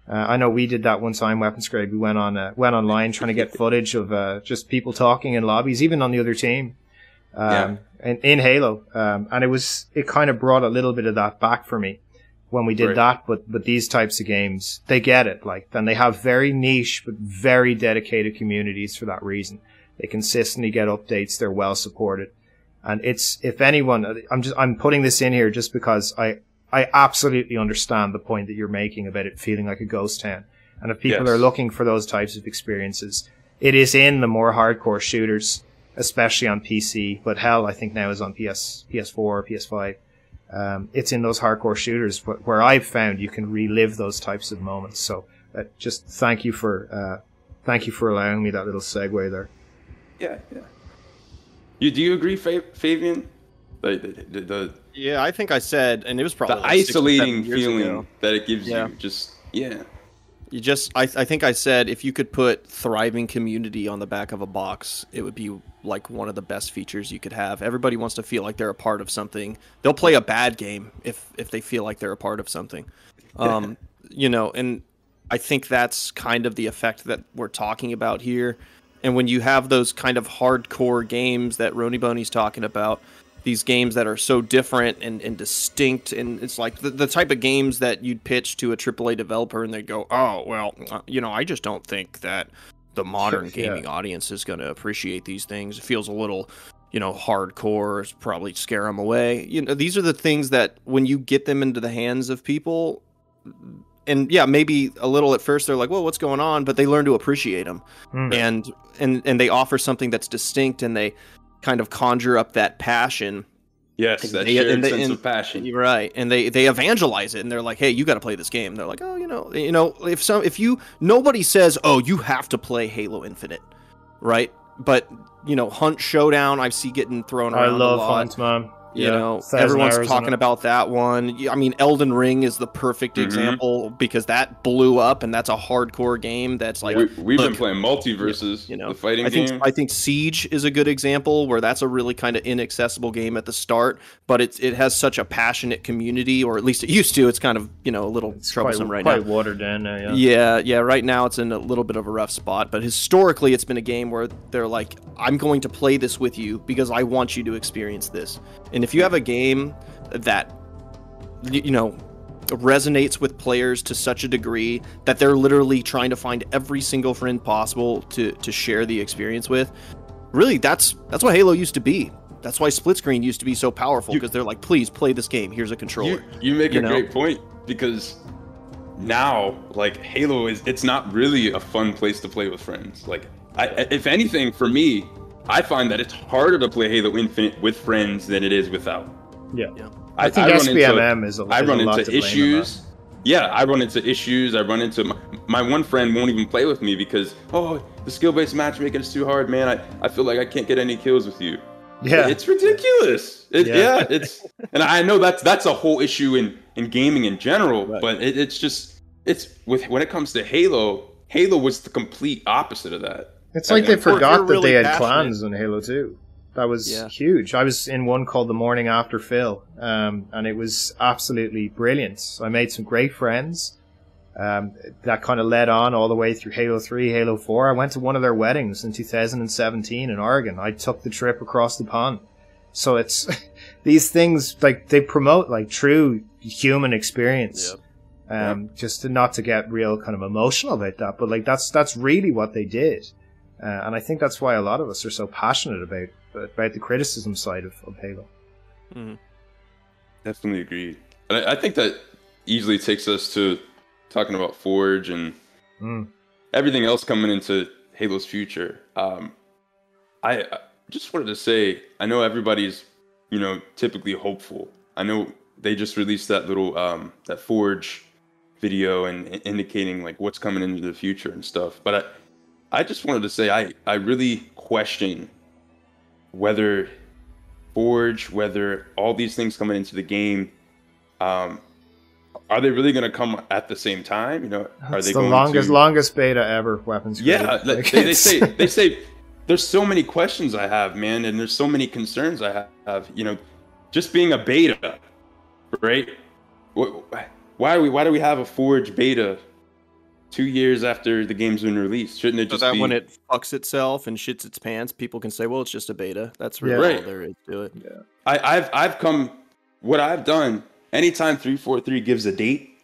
I know we did that one time, Weapons Grade. We went online trying to get footage of just people talking in lobbies, even on the other team, in Halo. And it kind of brought a little bit of that back for me. when we did that, but these types of games, they get it. Like, then they have very niche but very dedicated communities for that reason. They consistently get updates. They're well supported, and it's, if anyone, I'm putting this in here just because I absolutely understand the point that you're making about it feeling like a ghost town. And if people are looking for those types of experiences, it is in the more hardcore shooters, especially on PC. But hell, I think now is on PS4, PS5. It's in those hardcore shooters where I've found you can relive those types of moments. So just thank you for allowing me that little segue there. Yeah. Do you agree, Favyn? Yeah, I think I said, and it was probably the like isolating feeling that it gives you. I think I said if you could put thriving community on the back of a box, it would be like one of the best features you could have. Everybody wants to feel like they're a part of something. They'll play a bad game if they feel like they're a part of something. And I think that's kind of the effect that we're talking about here. And when you have those kind of hardcore games that Roniboney's talking about, these games that are so different and distinct, and it's like the type of games that you'd pitch to a AAA developer and they go, oh, well, I just don't think that the modern gaming audience is going to appreciate these things. It feels a little, hardcore, it's probably scare them away. These are the things that when you get them into the hands of people, and maybe a little at first they're like, well, what's going on? But they learn to appreciate them. And they offer something that's distinct, and they kind of conjure up that passion. Yes, that shared sense of passion. You're right. And they evangelize it, and they're like, hey, you got to play this game. They're like, oh, nobody says, oh, you have to play Halo Infinite, right? But, Hunt Showdown, I see getting thrown around. I love a lot. Hunt, man. Everyone's talking about that one. I mean, Elden Ring is the perfect example because that blew up, and that's a hardcore game. That's like we've been playing multiverses, the fighting game. I think Siege is a good example where that's a really kind of inaccessible game at the start, but it has such a passionate community, or at least it used to. It's kind of a little troublesome right now. Quite watered down now. Yeah. Right now it's in a little bit of a rough spot, but historically it's been a game where they're like, I'm going to play this with you because I want you to experience this. And if you have a game that resonates with players to such a degree that they're literally trying to find every single friend possible to share the experience with, really that's what Halo used to be. That's why split screen used to be so powerful, because they're like, please play this game, here's a controller. You make a great point, because now, like, Halo it's not really a fun place to play with friends. Like, if anything, for me, I find that it's harder to play Halo Infinite with friends than it is without. Yeah. I think SBMM is a lot to blame on that. Issues. Yeah, I run into issues. I run into my one friend won't even play with me because, the skill-based matchmaking is too hard, man. I feel like I can't get any kills with you. Yeah, it's ridiculous. It's and I know that's a whole issue in gaming in general, right. But it's when it comes to Halo was the complete opposite of that. It's like they forgot that they had clans in Halo 2. That was huge. I was in one called The Morning After Phil, and it was absolutely brilliant. I made some great friends. That kind of led on all the way through Halo 3, Halo 4. I went to one of their weddings in 2017 in Oregon. I took the trip across the pond. So it's these things, like, they promote like true human experience. Just not to get real kind of emotional about that, but like that's really what they did. And I think that's why a lot of us are so passionate about the criticism side of Halo. Mm-hmm. Definitely agreed. And I think that easily takes us to talking about Forge and everything else coming into Halo's future. I just wanted to say, I know everybody's, typically hopeful. I know they just released that little, that Forge video and indicating like what's coming into the future and stuff. But I just wanted to say, I really question whether Forge, whether all these things coming into the game, are they really going to come at the same time? Are they going longest beta ever, weapons? Yeah, they say there's so many questions I have, man, and there's so many concerns I have. Just being a beta, right? Why do we have a Forge beta 2 years after the game's been released? Shouldn't it just be when it fucks itself and shits its pants, people can say, well, it's just a beta. That's really all there is to it. Yeah. What I've done anytime 343 gives a date,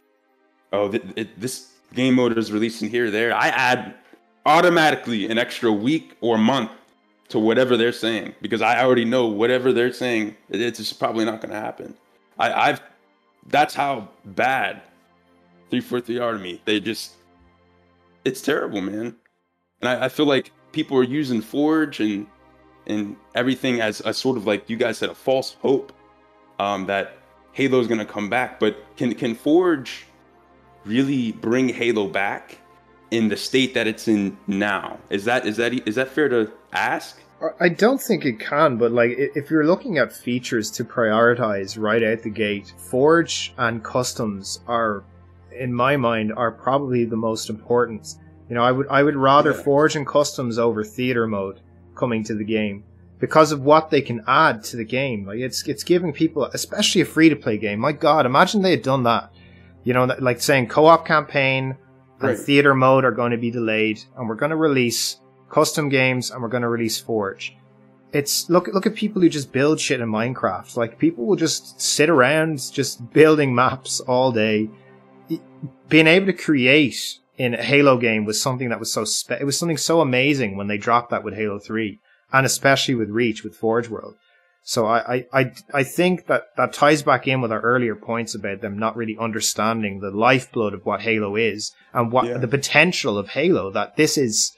this game mode is releasing here or there, I add automatically an extra week or month to whatever they're saying, because I already know whatever they're saying, it's just probably not going to happen. That's how bad 343 are to me. It's terrible, man. And I feel like people are using Forge and everything as a sort of, like you guys said, a false hope that Halo's going to come back. But can Forge really bring Halo back in the state that it's in now? Is that fair to ask? I don't think it can, but like if you're looking at features to prioritize right out the gate, Forge and customs are, in my mind, are probably the most important. You know, I would rather Forge and customs over theater mode coming to the game because of what they can add to the game. Like it's giving people, especially a free to play game. My God, imagine they had done that. You know, like saying co-op campaign and theater mode are going to be delayed, and we're going to release custom games and we're going to release Forge. It's look at people who just build shit in Minecraft. Like people will just sit around just building maps all day. Being able to create in a Halo game was something that was it was something so amazing when they dropped that with Halo 3, and especially with Reach, with Forge World. So I think that ties back in with our earlier points about them not really understanding the lifeblood of what Halo is and what the potential of Halo, that this is.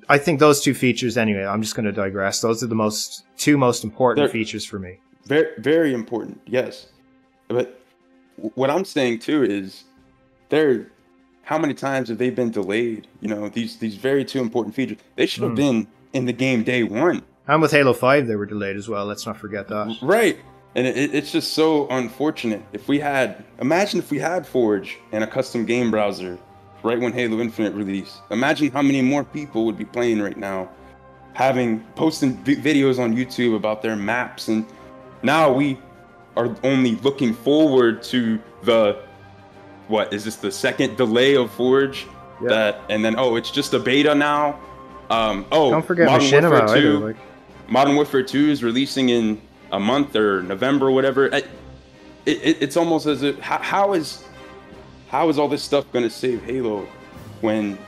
I think those two features, anyway, I'm just going to digress. Those are the two most important features for me. Very, very important, yes. But what I'm saying too is, how many times have they been delayed? You know, these very two important features. They should have been in the game day one. And with Halo 5, they were delayed as well. Let's not forget that. Right. And it's just so unfortunate. Imagine if we had Forge and a custom game browser right when Halo Infinite released. Imagine how many more people would be playing right now, posting videos on YouTube about their maps. And now we are only looking forward to the second delay of Forge? Yeah. And then it's just a beta now. Don't forget Machinima either. Modern Warfare 2 is releasing in a month or November or whatever. It's almost as if how is all this stuff going to save Halo when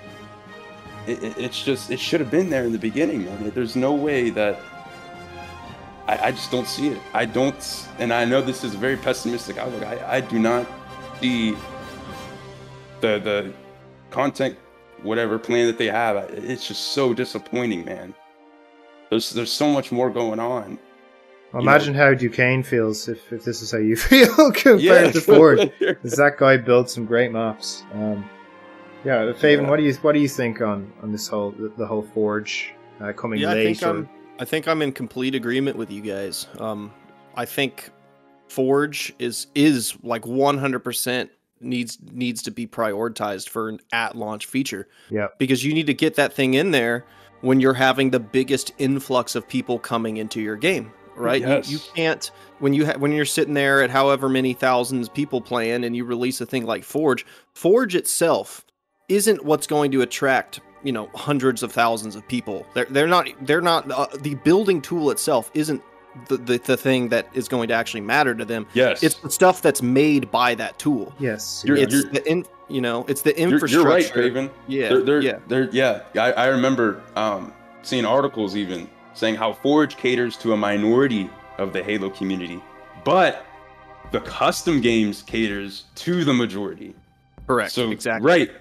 it should have been there in the beginning, man. There's no way that I just don't see it. And I know this is a very pessimistic outlook. I do not see the content, whatever plan that they have. It's just so disappointing, man. There's so much more going on. Well, imagine how Duquesne feels if this is how you feel compared to Forge. Because that guy built some great maps. Favyn, what do you think on this the whole Forge coming late? I think I'm in complete agreement with you guys. I think Forge is like 100% needs to be prioritized for an at-launch feature. Yeah, because you need to get that thing in there when you're having the biggest influx of people coming into your game. Right, yes. You can't when you're sitting there at however many thousands people playing, and you release a thing like Forge. Forge itself isn't what's going to attract hundreds of thousands of people. They're not. The building tool itself isn't the thing that is going to actually matter to them. Yes, it's the stuff that's made by that tool. Yes, it's the infrastructure. You're right, Favyn. Yeah, I remember seeing articles even saying how Forge caters to a minority of the Halo community, but the custom games caters to the majority. Correct. So exactly. Right.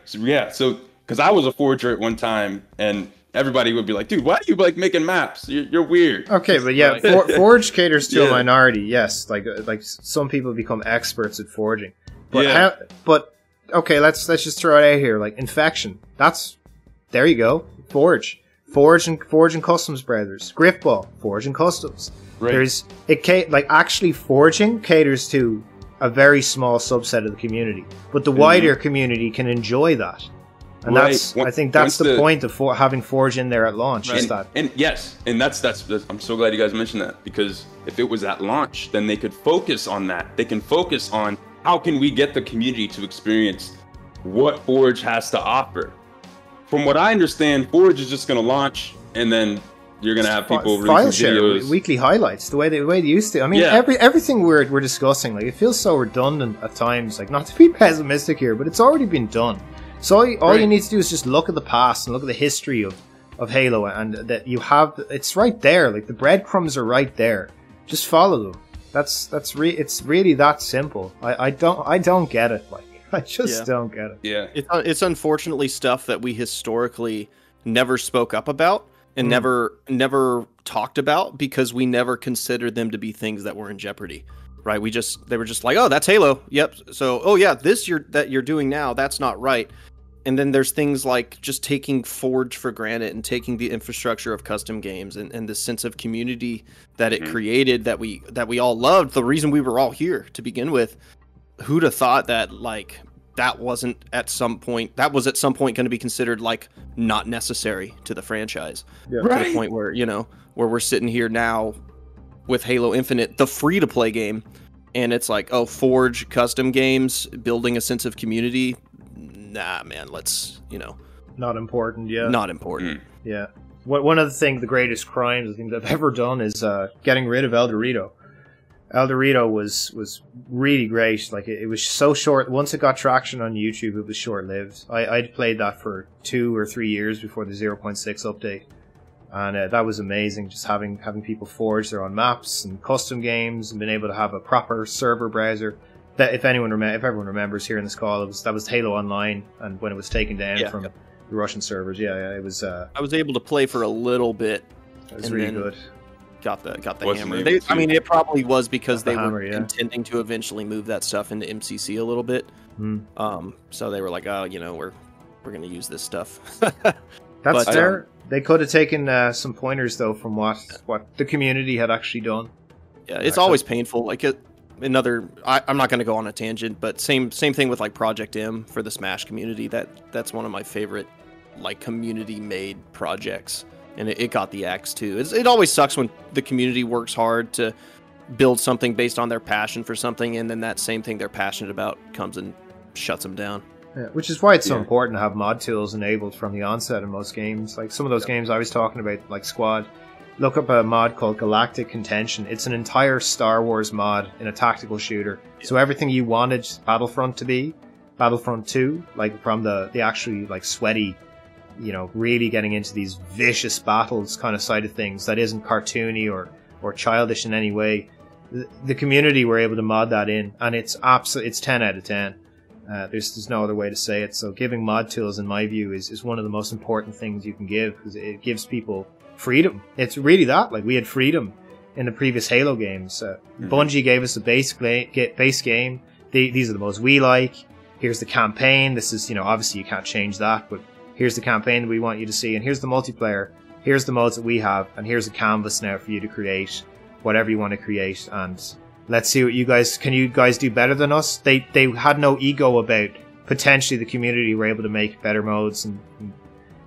So because I was a Forger at one time, and everybody would be like, "Dude, why are you making maps? You're weird." Okay, but yeah, Forge caters to a minority. Yes, like some people become experts at forging. But okay, let's just throw it out here. Like Infection. There you go. Forge and customs browsers. Griffball, Forge and customs. Right. Actually forging caters to a very small subset of the community, but the wider community can enjoy that, and I think that's the point of having Forge in there at launch. Right. Is that? And yes, and that's I'm so glad you guys mentioned that, because if it was at launch, then they could focus on that. They can focus on how can we get the community to experience what Forge has to offer. From what I understand, Forge is just going to launch, and then You're gonna have people file releasing share, videos. weekly highlights, the way they used to. I mean, Yeah. everything we're discussing, like, it feels so redundant at times. Like, not to be pessimistic here, but it's already been done. So all you Right. need to do is just look at the past and look at the history of Halo, and that you have. It's right there. Like, the breadcrumbs are right there. Just follow them. It's really that simple. I don't get it. Like, I just don't get it. Yeah. It's unfortunately stuff that we historically never spoke up about and never talked about because we never considered them to be things that were in jeopardy, right? They were just like, oh, that's Halo. Yep. So, oh yeah, that you're doing now, that's not right. And then there's things like just taking Forge for granted and taking the infrastructure of custom games and the sense of community that it created that we all loved. The reason we were all here to begin with. Who'd have thought that like that was at some point going to be considered like not necessary to the franchise. Yeah. To the point where, where we're sitting here now with Halo Infinite, the free to play game, and it's like, oh, Forge custom games, building a sense of community. Nah, man, let's, Not important. Yeah. not important. Yeah. One of the greatest crimes I think they've ever done is getting rid of El Dorito. El Dorito was really great. Like, it was so short. Once it got traction on YouTube, it was short-lived. I'd played that for 2 or 3 years before the 0.6 update, and that was amazing. Just having people forge their own maps and custom games, and being able to have a proper server browser. That if everyone remembers here in this call, that was Halo Online, and when it was taken down from the Russian servers, it was. I was able to play for a little bit. It was really good. Got the Wasn't hammer. able to. It probably was because Got they the hammer, were intending to eventually move that stuff into MCC a little bit. So they were like, oh, we're going to use this stuff. That's fair. They could have taken some pointers though from what the community had actually done. Yeah, it's always painful. Like I'm not going to go on a tangent, but same thing with like Project M for the Smash community. That's one of my favorite like community made projects. And it got the axe too. It always sucks when the community works hard to build something based on their passion for something, and then that same thing they're passionate about comes and shuts them down. Yeah, which is why it's so important to have mod tools enabled from the onset in most games. Like some of those games I was talking about, like Squad. Look up a mod called Galactic Contention. It's an entire Star Wars mod in a tactical shooter. So everything you wanted Battlefront to be, Battlefront 2, like from the actually like sweaty, really getting into these vicious battles kind of side of things that isn't cartoony or childish in any way. The community were able to mod that in, and it's 10 out of 10. There's no other way to say it. So giving mod tools, in my view, is one of the most important things you can give, because it gives people freedom. It's really that. Like, we had freedom in the previous Halo games. Bungie gave us a base game. These are the modes we like. Here's the campaign. This is, obviously you can't change that, but here's the campaign that we want you to see, and here's the multiplayer, here's the modes that we have, and here's a canvas now for you to create whatever you want to create, and let's see what you guys do better than us. They had no ego about potentially the community were able to make better modes and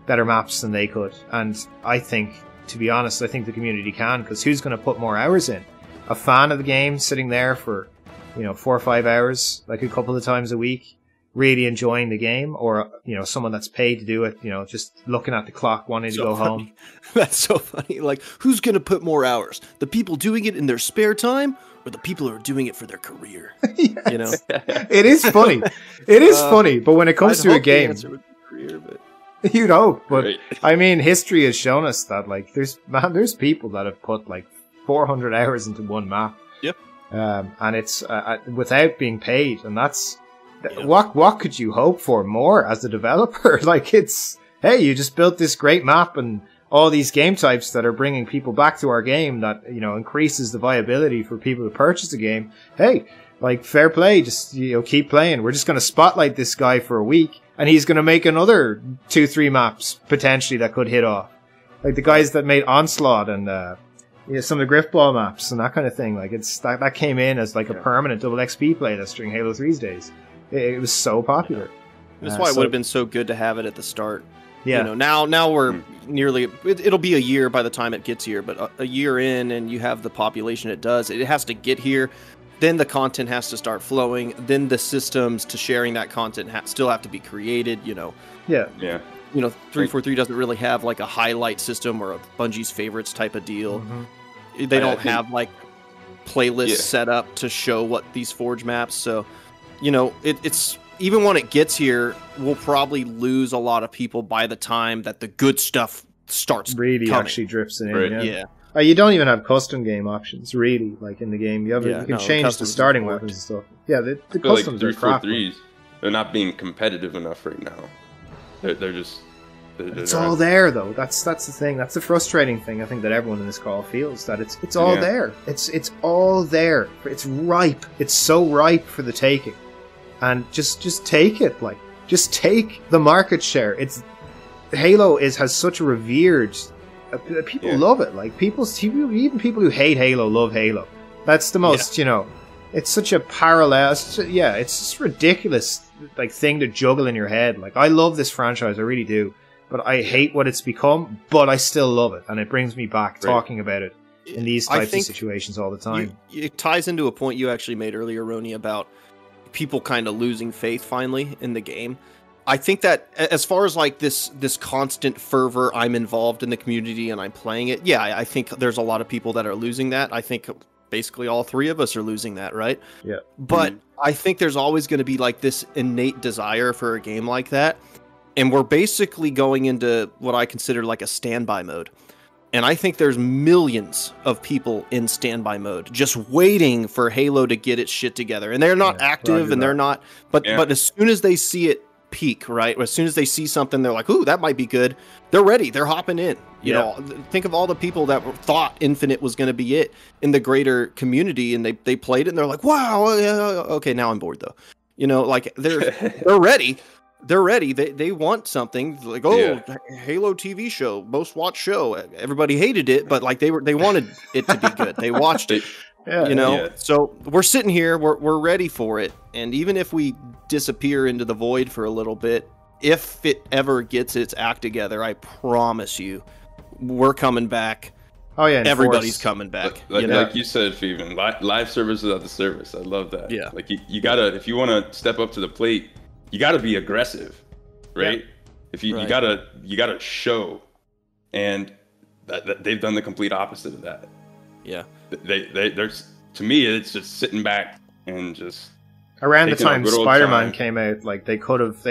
better maps than they could, and I think, to be honest, I think the community can, because who's going to put more hours in? A fan of the game sitting there for 4 or 5 hours, like a couple of times a week, really enjoying the game, or someone that's paid to do it, just looking at the clock, wanting to go home. That's so funny. Like, who's gonna put more hours? The people doing it in their spare time, or the people who are doing it for their career? Yes. It is funny. It is funny, but when it comes to a game, the answer would be career, but you'd hope. But I mean, history has shown us that there's people that have put like 400 hours into one map. Yep. And it's without being paid, and that's. What could you hope for more as a developer? Like, it's, hey, you just built this great map and all these game types that are bringing people back to our game that, increases the viability for people to purchase the game. Hey, like, fair play, just, keep playing. We're just going to spotlight this guy for a week, and he's going to make another 2-3 maps, potentially, that could hit off. Like the guys that made Onslaught and, some of the Griffball maps and that kind of thing. Like, that came in as like a permanent double XP playlist during Halo 3's days. It was so popular. That's why it would have been so good to have it at the start. Yeah. Now we're nearly. It'll be a year by the time it gets here, but a year in, and you have the population it does. It has to get here. Then the content has to start flowing. Then the systems to sharing that content still have to be created. Yeah. Yeah. you know, 343 doesn't really have like a highlight system or a Bungie's favorites type of deal. They don't have like playlists set up to show what these Forge maps. So, you know, it's even when it gets here, we'll probably lose a lot of people by the time that the good stuff starts. Really coming. actually drifts in. Right. Yeah. You don't even have custom game options, really, like in the game. You can change the starting weapons and stuff. Yeah, the customs are crap. 343s, they're not being competitive enough right now. They're just... It's all there, though. That's the thing. That's the frustrating thing, I think, that everyone in this call feels, that it's all there. It's all there. It's ripe. It's so ripe for the taking. And just take it. Like, just take the market share. Halo has such a revered... people love it. Like, even people who hate Halo love Halo. That's the most, you know... It's such a parallel... It's just ridiculous, like, thing to juggle in your head. Like, I love this franchise, I really do. But I hate what it's become, but I still love it. And it brings me back talking about it in these types of situations all the time. It ties into a point you actually made earlier, Roni, about people kind of losing faith finally in the game. I think that as far as like this constant fervor, I'm involved in the community and I'm playing it. Yeah, I think there's a lot of people that are losing that. I think basically all three of us are losing that, right? Yeah. But I think there's always going to be like this innate desire for a game like that. And we're basically going into what I consider like a standby mode. And I think there's millions of people in standby mode just waiting for Halo to get its shit together. And they're not active and they're not, but as soon as they see it peak, right? As soon as they see something, they're like, ooh, that might be good. They're ready. They're hopping in. You know, think of all the people that thought Infinite was going to be it in the greater community, and they played it and they're like, wow, okay, now I'm bored though. You know, like they're ready. They're ready. They want something like, Halo TV show, most watched show. Everybody hated it, but like they wanted it to be good. They watched it. So we're sitting here, we're ready for it. And even if we disappear into the void for a little bit, if it ever gets its act together, I promise you, we're coming back. Oh yeah, everybody's coming back. Like you said, Favyn, live service without the service. I love that. Yeah. Like you gotta, if you want to step up to the plate, you gotta be aggressive, right? If you gotta show, and that they've done the complete opposite of that. Yeah. They're to me, it's just sitting back and just. Around the time Spider-Man came out, like they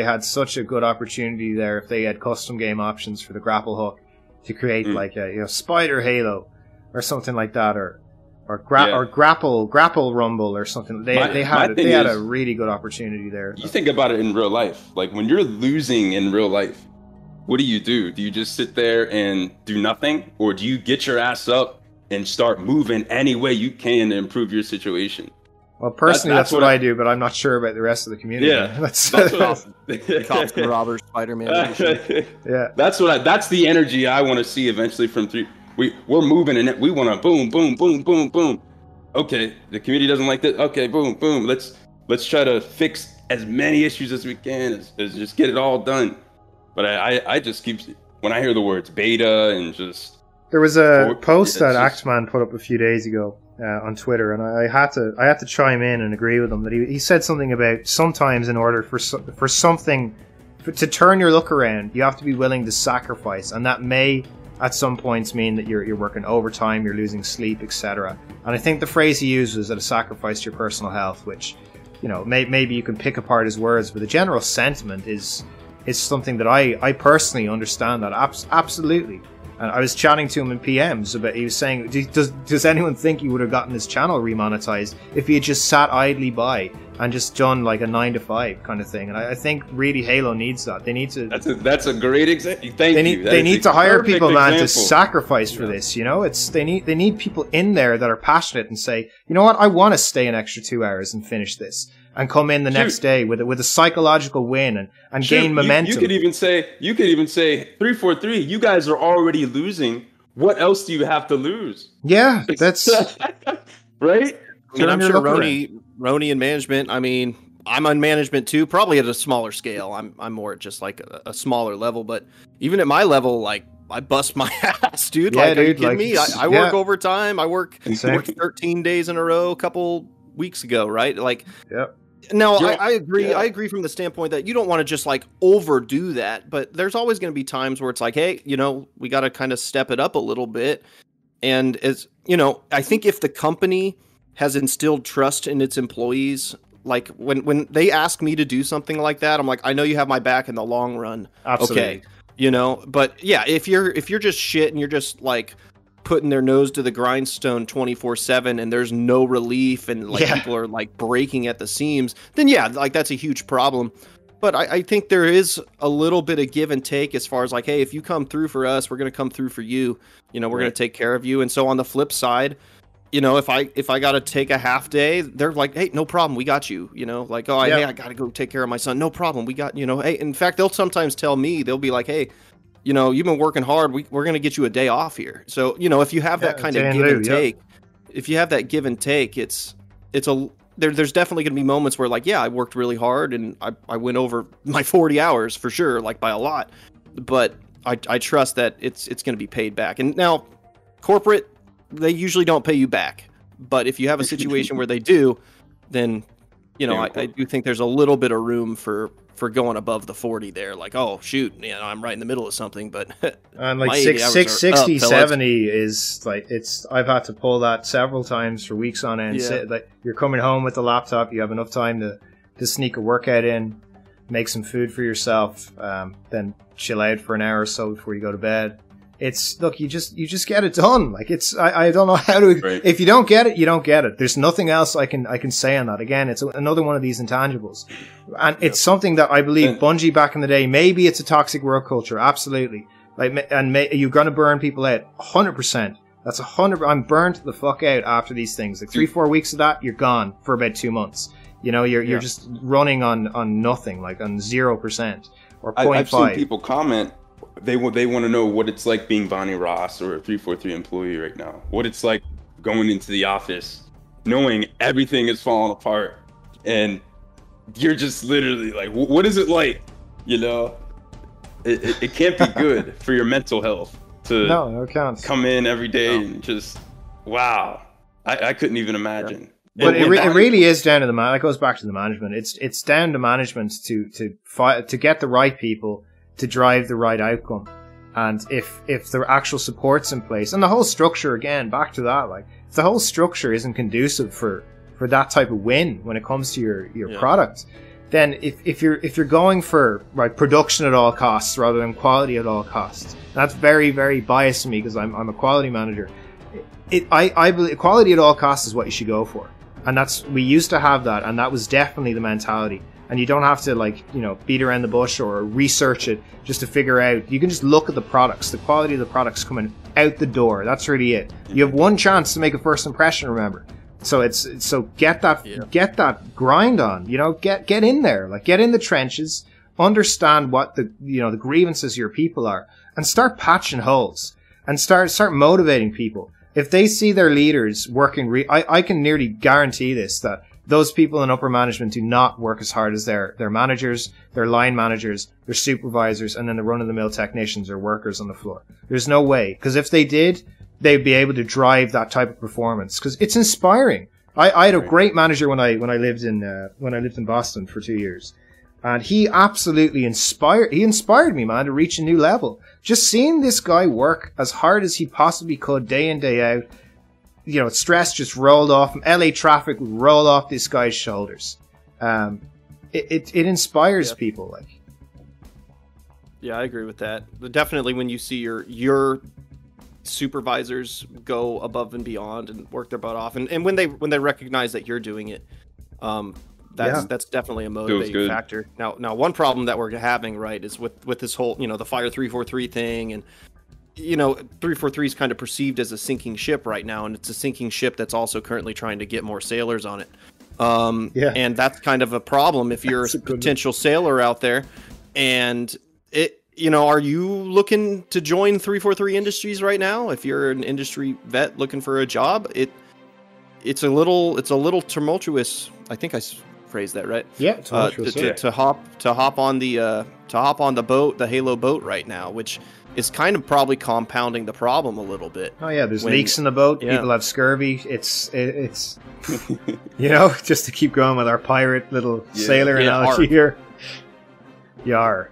had such a good opportunity there if they had custom game options for the grapple hook to create like a Spider Halo or something like that, or grapple rumble or something. They had a really good opportunity there. You think about it in real life, like when you're losing in real life, what do? Do you just sit there and do nothing, or do you get your ass up and start moving any way you can to improve your situation? Well, personally, that's what I do, but I'm not sure about the rest of the community. Yeah, that's Cops and robbers, Spider-Man. That's the energy I want to see eventually from 3. We're moving and we want to boom, boom, boom, boom, boom. Okay, the community doesn't like that. Okay, boom, boom. Let's try to fix as many issues as we can, as just get it all done. But I just keep, when I hear the words beta and just. There was a post that Axeman put up a few days ago on Twitter, and I had to chime in and agree with him that he said something about sometimes in order for something to turn your luck around, you have to be willing to sacrifice, and that may at some points mean that you're working overtime, you're losing sleep, etc. And I think the phrase he used was at a sacrifice to your personal health, which, you know, maybe you can pick apart his words, but the general sentiment is something that I personally understand that absolutely. And I was chatting to him in PMs about, he was saying, does anyone think he would have gotten his channel remonetized if he had just sat idly by and just done like a 9 to 5 kind of thing? And I think really Halo needs that. They need to. That's a great example. They need to hire people, man, to sacrifice for this. You know, they need people in there that are passionate and say, you know what, I want to stay an extra 2 hours and finish this. And come in the next day with a psychological win and gain momentum. You could even say 343. You guys are already losing. What else do you have to lose? Yeah, that's right. I mean, I'm sure Roni and management. I mean, I'm on management too, probably at a smaller scale. I'm more at just like a smaller level. But even at my level, like I bust my ass, dude. Yeah, like, dude, are you kidding me? I work overtime. I work 13 days in a row. A couple weeks ago, right? Like, No, I agree. Yeah. I agree from the standpoint that you don't want to just like overdo that, but there's always going to be times where it's like, hey, we got to kind of step it up a little bit. And as I think if the company has instilled trust in its employees, like when they ask me to do something like that, I'm like, I know you have my back in the long run. Absolutely. Okay. But yeah, if you're just shit and you're just like putting their nose to the grindstone 24/7 and there's no relief and like people are like breaking at the seams, then yeah, like that's a huge problem. But I think there is a little bit of give and take as far as like, hey, if you come through for us, we're going to come through for you. We're going to take care of you. And so on the flip side, if I got to take a half day, they're like, hey, no problem, we got you. Like, oh, hey, I got to go take care of my son. No problem, we got, hey. In fact, they'll sometimes tell me, they'll be like, hey, you've been working hard. We're going to get you a day off here. So, if you have that kind of give and take, if you have that give and take, there's definitely going to be moments where like, yeah, I worked really hard and I went over my 40 hours for sure, like by a lot, but I trust that it's going to be paid back. And now corporate, they usually don't pay you back, but if you have a situation where they do, then, I do think there's a little bit of room for going above the 40 there. Like, oh shoot, I'm right in the middle of something, but and like 60, 70 is like, I've had to pull that several times for weeks on end. Like you're coming home with the laptop, you have enough time to sneak a workout in, make some food for yourself, then chill out for an hour or so before you go to bed. Look, you just get it done. Like I don't know how to, if you don't get it, you don't get it. There's nothing else I can say on that. Again, it's another one of these intangibles. And it's something that I believe Bungie back in the day, maybe it's a toxic work culture. Absolutely. You're going to burn people out 100%. That's 100. I'm burnt the fuck out after these things. Like 3-4 weeks of that, you're gone for about 2 months. You're just running on nothing, like on 0% or 0.5. I've seen people comment, they want to know what it's like being Bonnie Ross or a 343 employee right now. What it's like going into the office, knowing everything is falling apart, and you're just literally like, what is it like? It can't be good for your mental health to come in every day and just, wow. I couldn't even imagine. But it really is down to the it goes back to the management. It's down to management to get the right people to drive the right outcome. And if the actual support's in place and the whole structure, again, back to that, like if the whole structure isn't conducive for that type of win when it comes to your product, then if you're going for production at all costs rather than quality at all costs, that's very, very biased to me because I'm a quality manager. I believe quality at all costs is what you should go for. And we used to have that, and that was definitely the mentality. And you don't have to beat around the bush or research it just to figure out. You can just look at the products, the quality of the products coming out the door. That's really it. You have one chance to make a first impression, remember. So get that grind on, get in there, like get in the trenches, understand what the grievances of your people are, and start patching holes and start motivating people. If they see their leaders working, I can nearly guarantee this, that those people in upper management do not work as hard as their managers, their line managers, their supervisors, and then the run-of-the-mill technicians or workers on the floor. There's no way. Because if they did, they'd be able to drive that type of performance. Because it's inspiring. I had a great manager when I lived in Boston for 2 years. And he absolutely inspired me, man, to reach a new level. Just seeing this guy work as hard as he possibly could day in, day out. Stress just rolled off him. LA traffic would roll off this guy's shoulders. It inspires people. Like, yeah, I agree with that. But definitely, when you see your supervisors go above and beyond and work their butt off, and when they recognize that you're doing it, that's definitely a motivating factor. Now, one problem that we're having, right, is with this whole the Fire 343 thing and. 343 is kind of perceived as a sinking ship right now, and it's a sinking ship that's also currently trying to get more sailors on it. And that's kind of a problem if you're a potential sailor out there. And are you looking to join 343 Industries right now? If you're an industry vet looking for a job, it's a little tumultuous. I think I phrase that right. Yeah, to hop on the boat, the Halo boat right now, which is kind of probably compounding the problem a little bit. Oh yeah, there's leaks in the boat. Yeah. People have scurvy. It's you know, just to keep going with our pirate little sailor analogy here. Yar.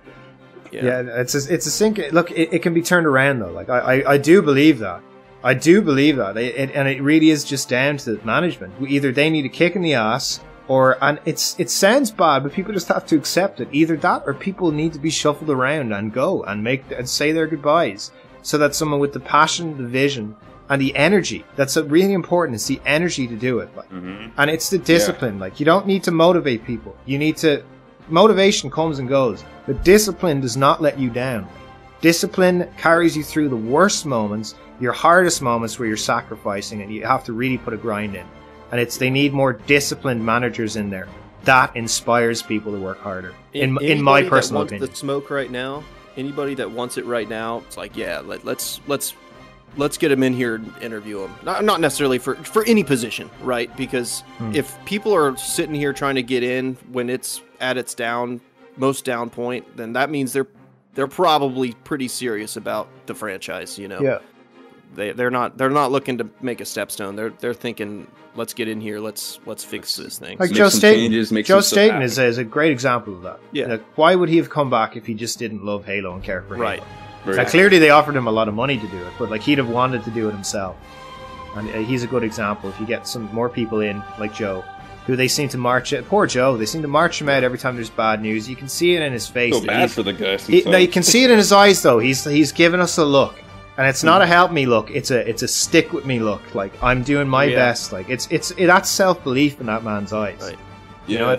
Yeah, it's a sink. Look, it can be turned around though. Like I do believe that. I do believe that, and it really is just down to management. Either they need a kick in the ass, and it sounds bad, but people just have to accept it. Either that, or people need to be shuffled around and go and say their goodbyes, so that someone with the passion, the vision, and the energy, that's really important. It's the energy to do it, like, and it's the discipline. Like, you don't need to motivate people. You need to. Motivation comes and goes, but discipline does not let you down. Discipline carries you through the worst moments, your hardest moments where you're sacrificing, and you have to really put a grind in. And they need more disciplined managers in there. That inspires people to work harder. In my personal opinion. The smoke right now, anybody that wants it right now, it's like, yeah, let's get him in here and interview him. Not necessarily for any position, right? Because if people are sitting here trying to get in when it's at its most down point, then that means they're probably pretty serious about the franchise, you know. Yeah. They're not looking to make a stepstone. They're thinking, let's get in here, let's fix this thing. Like Joe Staten is a great example of that. Yeah. Like, why would he have come back if he just didn't love Halo and care for Halo? Right. Like, clearly they offered him a lot of money to do it, but like, he'd have wanted to do it himself. And he's a good example. If you get some more people in, like Joe, who they seem to march at. Poor Joe. They seem to march him out every time there's bad news. You can see it in his face. So bad for the guy. No, you can see it in his eyes, though. He's giving us a look. And it's not a help me look. It's a stick with me look. Like, I'm doing my best. Like, that's self-belief in that man's eyes. Right. You know,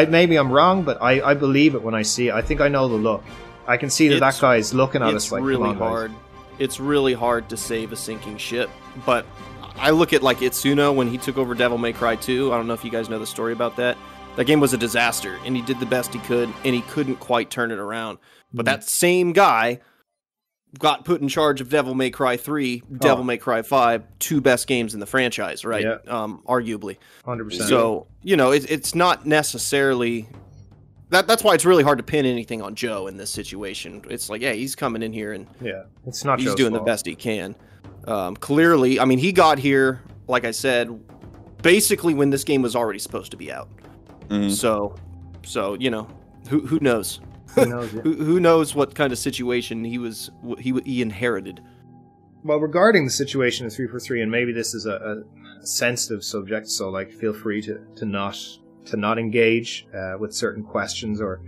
maybe I'm wrong, but I believe it when I see it. I think I know the look. I can see that guy's looking at us like, really come on, hard. guys. It's really hard to save a sinking ship. But I look at, like, Itsuno when he took over Devil May Cry 2. I don't know if you guys know the story about that. That game was a disaster, and he did the best he could, and he couldn't quite turn it around. But that same guy got put in charge of Devil May Cry 3, Devil May Cry 5, two best games in the franchise, right? Yeah. Arguably. 100%. So, you know, it's not necessarily... That's why it's really hard to pin anything on Joe in this situation. It's like, yeah, he's coming in here and it's not he's Joe's doing fault. the best he can. Clearly, I mean, he got here, like I said, basically when this game was already supposed to be out. So you know, who knows? Who knows? Yeah. Who knows what kind of situation he inherited? Well, regarding the situation in 343, and maybe this is a sensitive subject, so like, feel free to not engage with certain questions. Or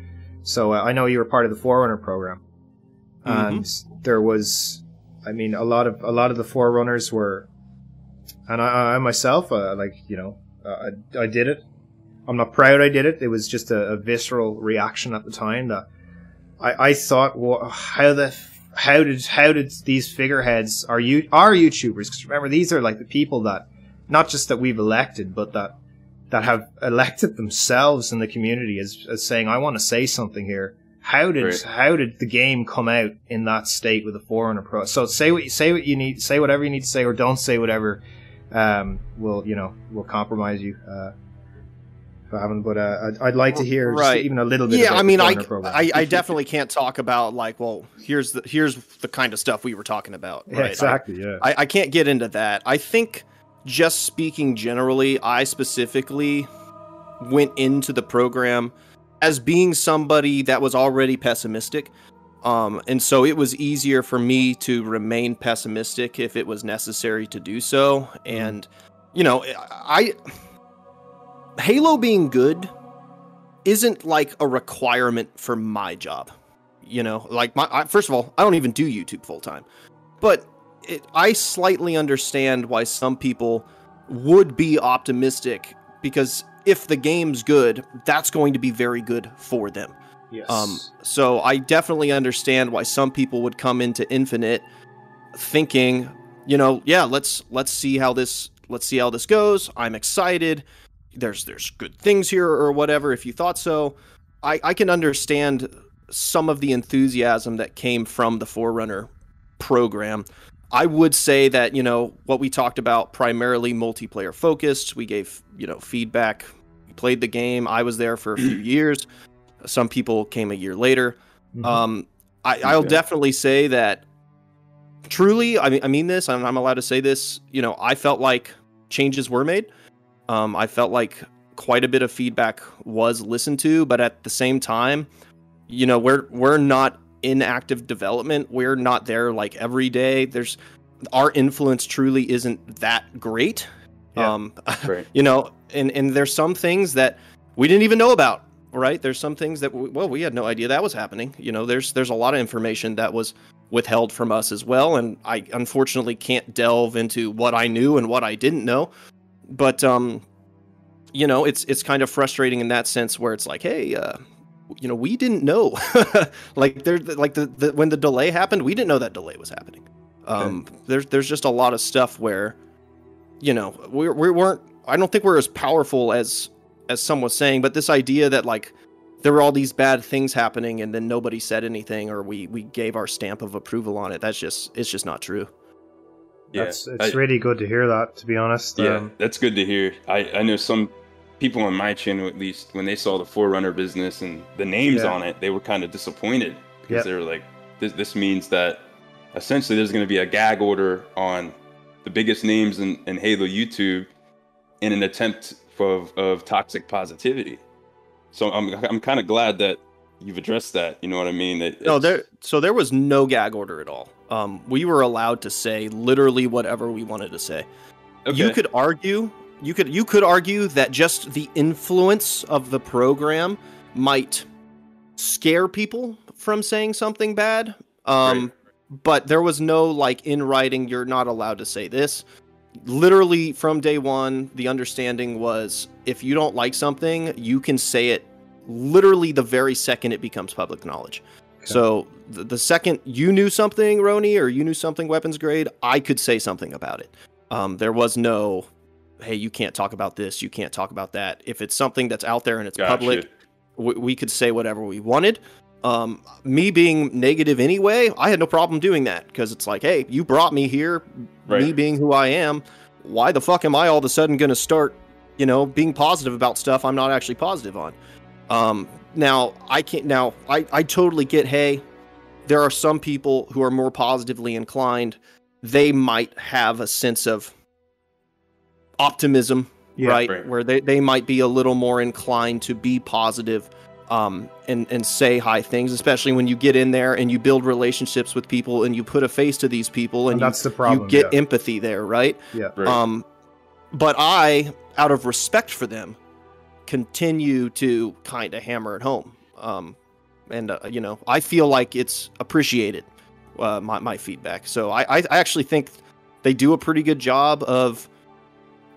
so I know you were part of the Forerunner program, and there was, I mean, a lot of the Forerunners were, and I myself, like, you know, I did it. I'm not proud I did it. It was just a visceral reaction at the time that I thought, well, how did these figureheads are YouTubers? Because remember, these are like the people that, not just that we've elected, but that have elected themselves in the community as saying, I want to say something here. How did the game come out in that state with a Forerunner Pro? So say what you need, say whatever you need to say, or don't say whatever will compromise you. Favyn, but I'd like to hear just even a little bit. Yeah, about I mean, the program. I definitely can't talk about, like, well, here's the kind of stuff we were talking about. Right? Yeah, exactly. I can't get into that. I think, just speaking generally, I specifically went into the program as being somebody that was already pessimistic. And so it was easier for me to remain pessimistic if it was necessary to do so. And, you know, Halo being good isn't like a requirement for my job. You know, like, first of all, I don't even do YouTube full time, but I slightly understand why some people would be optimistic, because if the game's good, that's going to be very good for them. Yes. So I definitely understand why some people would come into Infinite thinking, you know, yeah, let's see how this goes. I'm excited. There's good things here or whatever. If you thought so, I can understand some of the enthusiasm that came from the Forerunner program. I would say that, you know, what we talked about, primarily multiplayer focused. We gave, you know, feedback played the game. I was there for a few years. Some people came a year later. I'll definitely say that truly, I mean this, I'm allowed to say this, you know, I felt like changes were made. I felt like quite a bit of feedback was listened to, but at the same time, you know, we're not in active development. We're not there like every day. Our influence truly isn't that great. Right. You know, and there's some things that we didn't even know about, right? There's some things that we had no idea that was happening. You know, there's a lot of information that was withheld from us as well, and I unfortunately can't delve into what I knew and what I didn't know. But you know, it's kind of frustrating in that sense where it's like, hey, you know, we didn't know. Like when the delay happened, we didn't know that delay was happening. There's just a lot of stuff where, you know, we weren't. I don't think we're as powerful as some was saying. But this idea that like there were all these bad things happening and then nobody said anything or we gave our stamp of approval on it. It's just not true. Yeah, it's really good to hear that, to be honest. Yeah, that's good to hear. I know some people on my channel, at least, when they saw the Forerunner business and the names on it, they were kind of disappointed because they were like, this means that essentially there's going to be a gag order on the biggest names in Halo YouTube in an attempt of toxic positivity. So I'm kind of glad that you've addressed that. You know what I mean? There was no gag order at all. We were allowed to say literally whatever we wanted to say. Okay. You could argue that just the influence of the program might scare people from saying something bad. Right. But there was no like in writing, you're not allowed to say this. Literally from day one, the understanding was if you don't like something, you can say it literally the very second it becomes public knowledge. Okay. So the second you knew something, Roni, or you knew something weapons grade, I could say something about it. There was no, hey, you can't talk about this, you can't talk about that. If it's something that's out there and it's public, we could say whatever we wanted. Me being negative anyway, I had no problem doing that because it's like, hey, you brought me here, me being who I am. Why the fuck am I all of a sudden going to start, you know, being positive about stuff I'm not actually positive on? Now I totally get, hey, there are some people who are more positively inclined. They might have a sense of optimism, right? Where they might be a little more inclined to be positive. And say high things, especially when you get in there and you build relationships with people and you put a face to these people and that's the problem. You get empathy there, right? Yeah. Right. But I, out of respect for them, continue to kind of hammer it home. You know, I feel like it's appreciated, my feedback. So I actually think they do a pretty good job of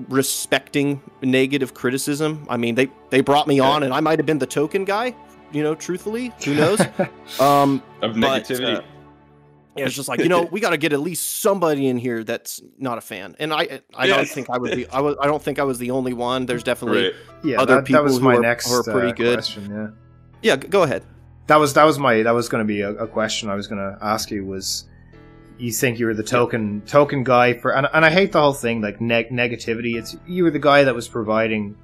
respecting negative criticism. I mean, they brought me on and I might have been the token guy, you know, truthfully, who knows? Of negativity. It's just like, you know, we got to get at least somebody in here that's not a fan. And I don't think I was the only one. There's definitely other people who are pretty good. Question, yeah, go ahead. That was going to be a question I was going to ask you was, you think you were the token guy for, and I hate the whole thing, like negativity. You were the guy that was providing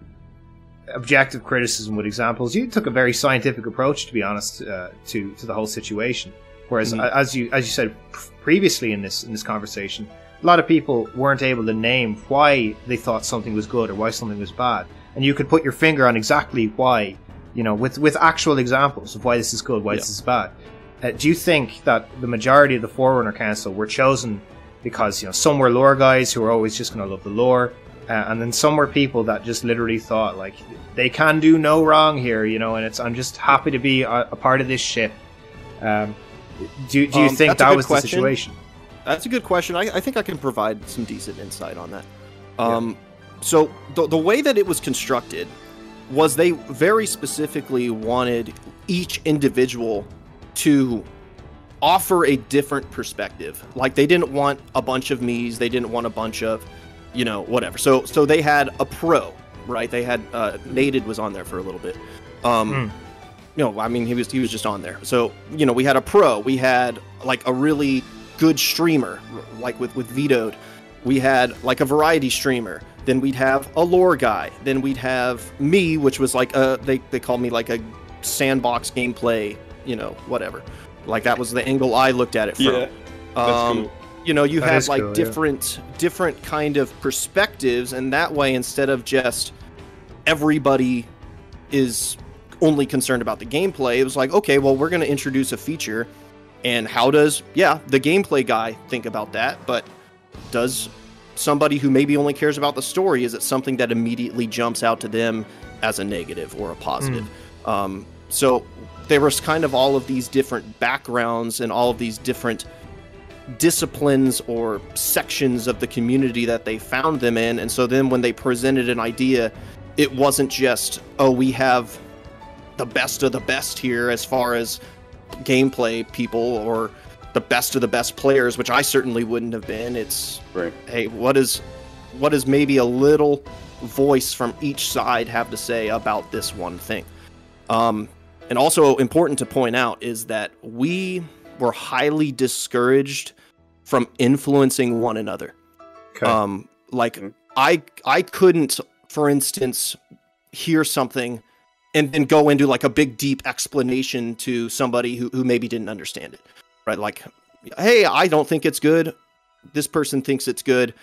objective criticism with examples. You took a very scientific approach, to be honest, to the whole situation. Whereas, as you said previously in this conversation, a lot of people weren't able to name why they thought something was good or why something was bad, and you could put your finger on exactly why, you know, with actual examples of why this is good, why this is bad. Do you think that the majority of the Forerunner Council were chosen because, you know, some were lore guys who were always just going to love the lore, and then some were people that just literally thought, like, they can do no wrong here, you know, and I'm just happy to be a part of this ship. Do you think that was the situation? That's a good question. I think I can provide some decent insight on that. So the way that it was constructed was they very specifically wanted each individual to offer a different perspective. Like, they didn't want a bunch of me's, they didn't want a bunch of, you know, whatever. So they had a pro, right? They had Nated was on there for a little bit. No, I mean, he was just on there. So, you know, we had a pro, we had like a really good streamer, like with Vetoed. We had like a variety streamer. Then we'd have a lore guy. Then we'd have me, which was like they called me like a sandbox gameplay, whatever. Like that was the angle I looked at it from. Yeah, that's cool. You That had is like cool, yeah. different kind of perspectives, and that way, instead of just everybody is only concerned about the gameplay, it was like, okay, well, we're going to introduce a feature, and how does the gameplay guy think about that? But does somebody who maybe only cares about the story, is it something that immediately jumps out to them as a negative or a positive? So there was kind of all of these different backgrounds and all of these different disciplines or sections of the community that they found them in. And so then when they presented an idea, it wasn't just, oh, we have the best of the best here as far as gameplay people, or the best of the best players, which I certainly wouldn't have been. It's Right. hey, what is maybe a little voice from each side have to say about this one thing? And also important to point out is that we were highly discouraged from influencing one another. Okay. I couldn't, for instance, hear something and then go into like a big deep explanation to somebody who maybe didn't understand it. Right? Like, hey, I don't think it's good. This person thinks it's good.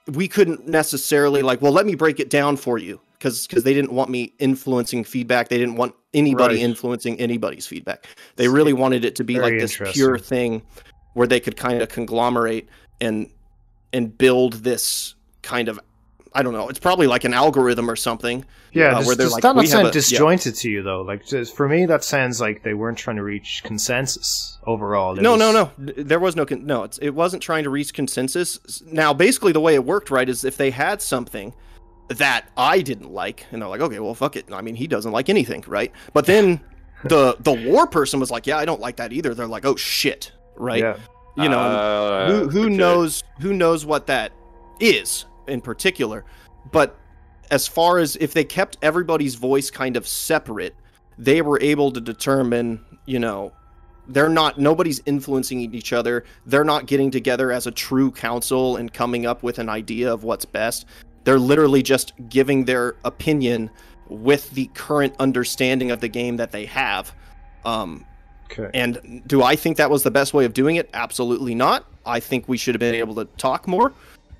We couldn't necessarily like, well, let me break it down for you, because they didn't want me influencing feedback. They didn't want anybody influencing anybody's feedback. They really wanted it to be like this pure thing where they could kind of conglomerate and build this kind of, I don't know, it's probably like an algorithm or something. Yeah, where they're does like, that not we have sound disjointed to you, though? Like, for me, that sounds like they weren't trying to reach consensus overall. No. There was no, it wasn't trying to reach consensus. Now, basically the way it worked, right, is if they had something that I didn't like, and they're like, okay, well, fuck it. I mean, he doesn't like anything, right? But then the lore person was like, yeah, I don't like that either. They're like, oh shit, right? Yeah. Who knows what that is in particular. But as far as if they kept everybody's voice kind of separate, they were able to determine, nobody's influencing each other. They're not getting together as a true council and coming up with an idea of what's best. They're literally just giving their opinion with the current understanding of the game that they have. Okay. And do I think that was the best way of doing it? Absolutely not. I think we should have been able to talk more.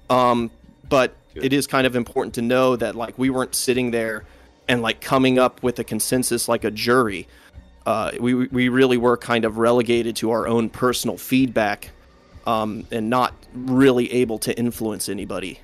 But it is kind of important to know that like we weren't sitting there and like coming up with a consensus like a jury. We really were kind of relegated to our own personal feedback, and not really able to influence anybody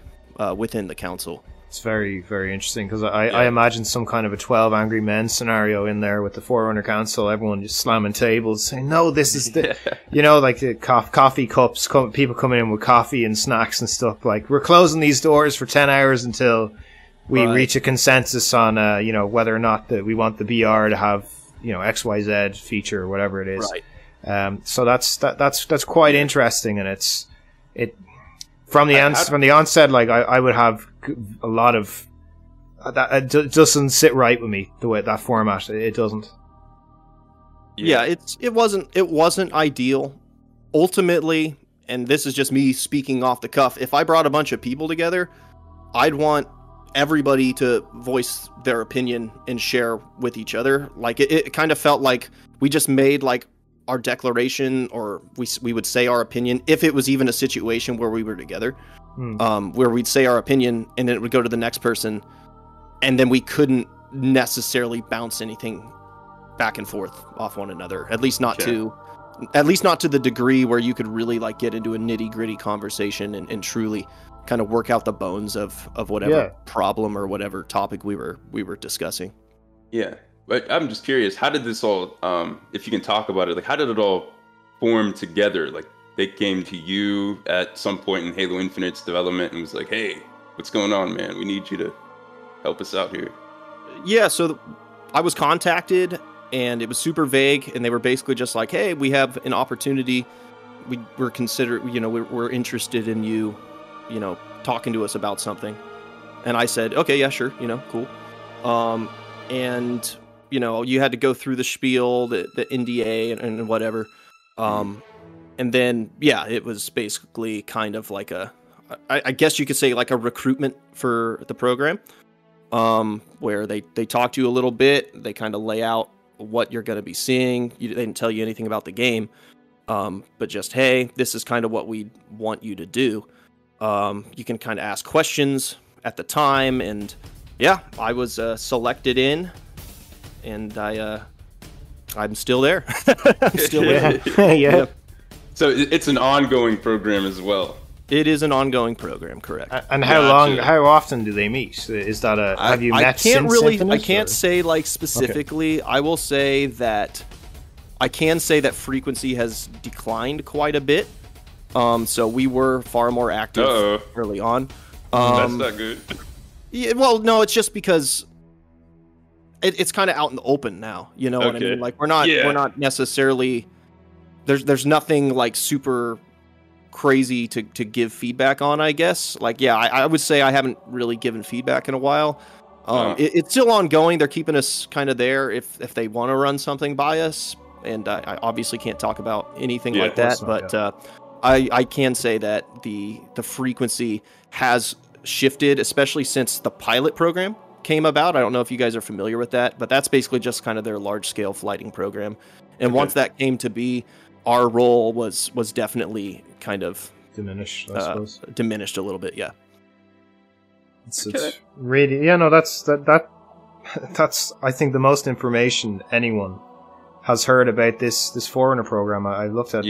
within the council. It's very, very interesting, because I imagine some kind of a 12 Angry Men scenario in there with the Forerunner Council, everyone just slamming tables, saying, no, this is the, like the coffee cups, people coming in with coffee and snacks and stuff, like, we're closing these doors for 10 hours until we reach a consensus on, whether or not that we want the BR to have, XYZ feature or whatever it is. Right. So that's quite interesting, and from the onset, like I would have a lot of that. It doesn't sit right with me the way that format. It doesn't. Yeah, it wasn't ideal. Ultimately, and this is just me speaking off the cuff, if I brought a bunch of people together, I'd want everybody to voice their opinion and share with each other. Like it kind of felt like we just made like our declaration, or we would say our opinion if it was even a situation where we were together, where we'd say our opinion and then it would go to the next person, and then we couldn't necessarily bounce anything back and forth off one another, at least not to the degree where you could really like get into a nitty-gritty conversation and truly kind of work out the bones of whatever problem or whatever topic we were discussing. Yeah. But I'm just curious, how did this all, if you can talk about it, like how did it all form together? Like they came to you at some point in Halo Infinite's development and was like, hey, what's going on, man? We need you to help us out here. Yeah, so I was contacted and it was super vague, and they were basically just like, hey, we have an opportunity. We're we're interested in you, talking to us about something. And I said, okay, yeah, sure, cool. And you had to go through the spiel, the NDA and whatever. And then, it was basically kind of like I guess you could say like a recruitment for the program, where they talk to you a little bit. They kind of lay out what you're going to be seeing. They didn't tell you anything about the game, but just, hey, this is kind of what we want you to do. You can kind of ask questions at the time, and yeah, I was selected in, and I'm still there. I'm still there. Yeah. So it's an ongoing program as well. It is an ongoing program, correct? And how long? How often do they meet? Is that a? Have you met since Infinite, I can't say like specifically. Okay. I will say that I can say that frequency has declined quite a bit. So we were far more active early on. That's not good. Yeah, well, no, it's just because it's kind of out in the open now. You know what I mean? Like we're not necessarily. There's nothing like super crazy to give feedback on, I guess. Like, yeah, I would say I haven't really given feedback in a while. It's still ongoing. They're keeping us kind of there if they want to run something by us. And I obviously can't talk about anything like that. But I can say that the frequency has shifted, especially since the pilot program came about. I don't know if you guys are familiar with that, but that's basically just kind of their large-scale flighting program. And once that came to be, our role was definitely kind of diminished, I suppose. Diminished a little bit, yeah. It's really, that's I think the most information anyone has heard about this Forerunner program. I've looked at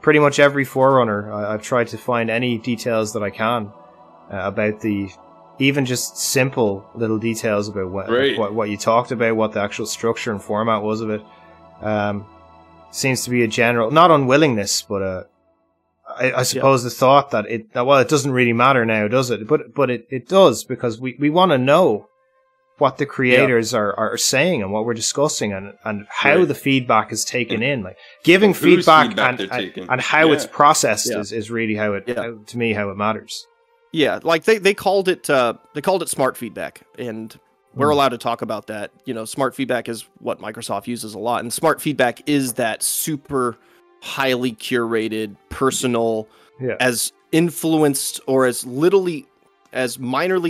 pretty much every Forerunner. I've tried to find any details that I can about even just simple little details about what you talked about, what the actual structure and format was of it. Seems to be a general, not unwillingness, but I suppose the thought that it doesn't really matter now, does it? But it does, because we want to know what the creators are saying and what we're discussing and how the feedback is taken in, like giving feedback and how it's processed is really how it to me how it matters. Yeah, like they called it smart feedback, and we're allowed to talk about that. You know, smart feedback is what Microsoft uses a lot, and smart feedback is that super highly curated, personal, as influenced or as minorly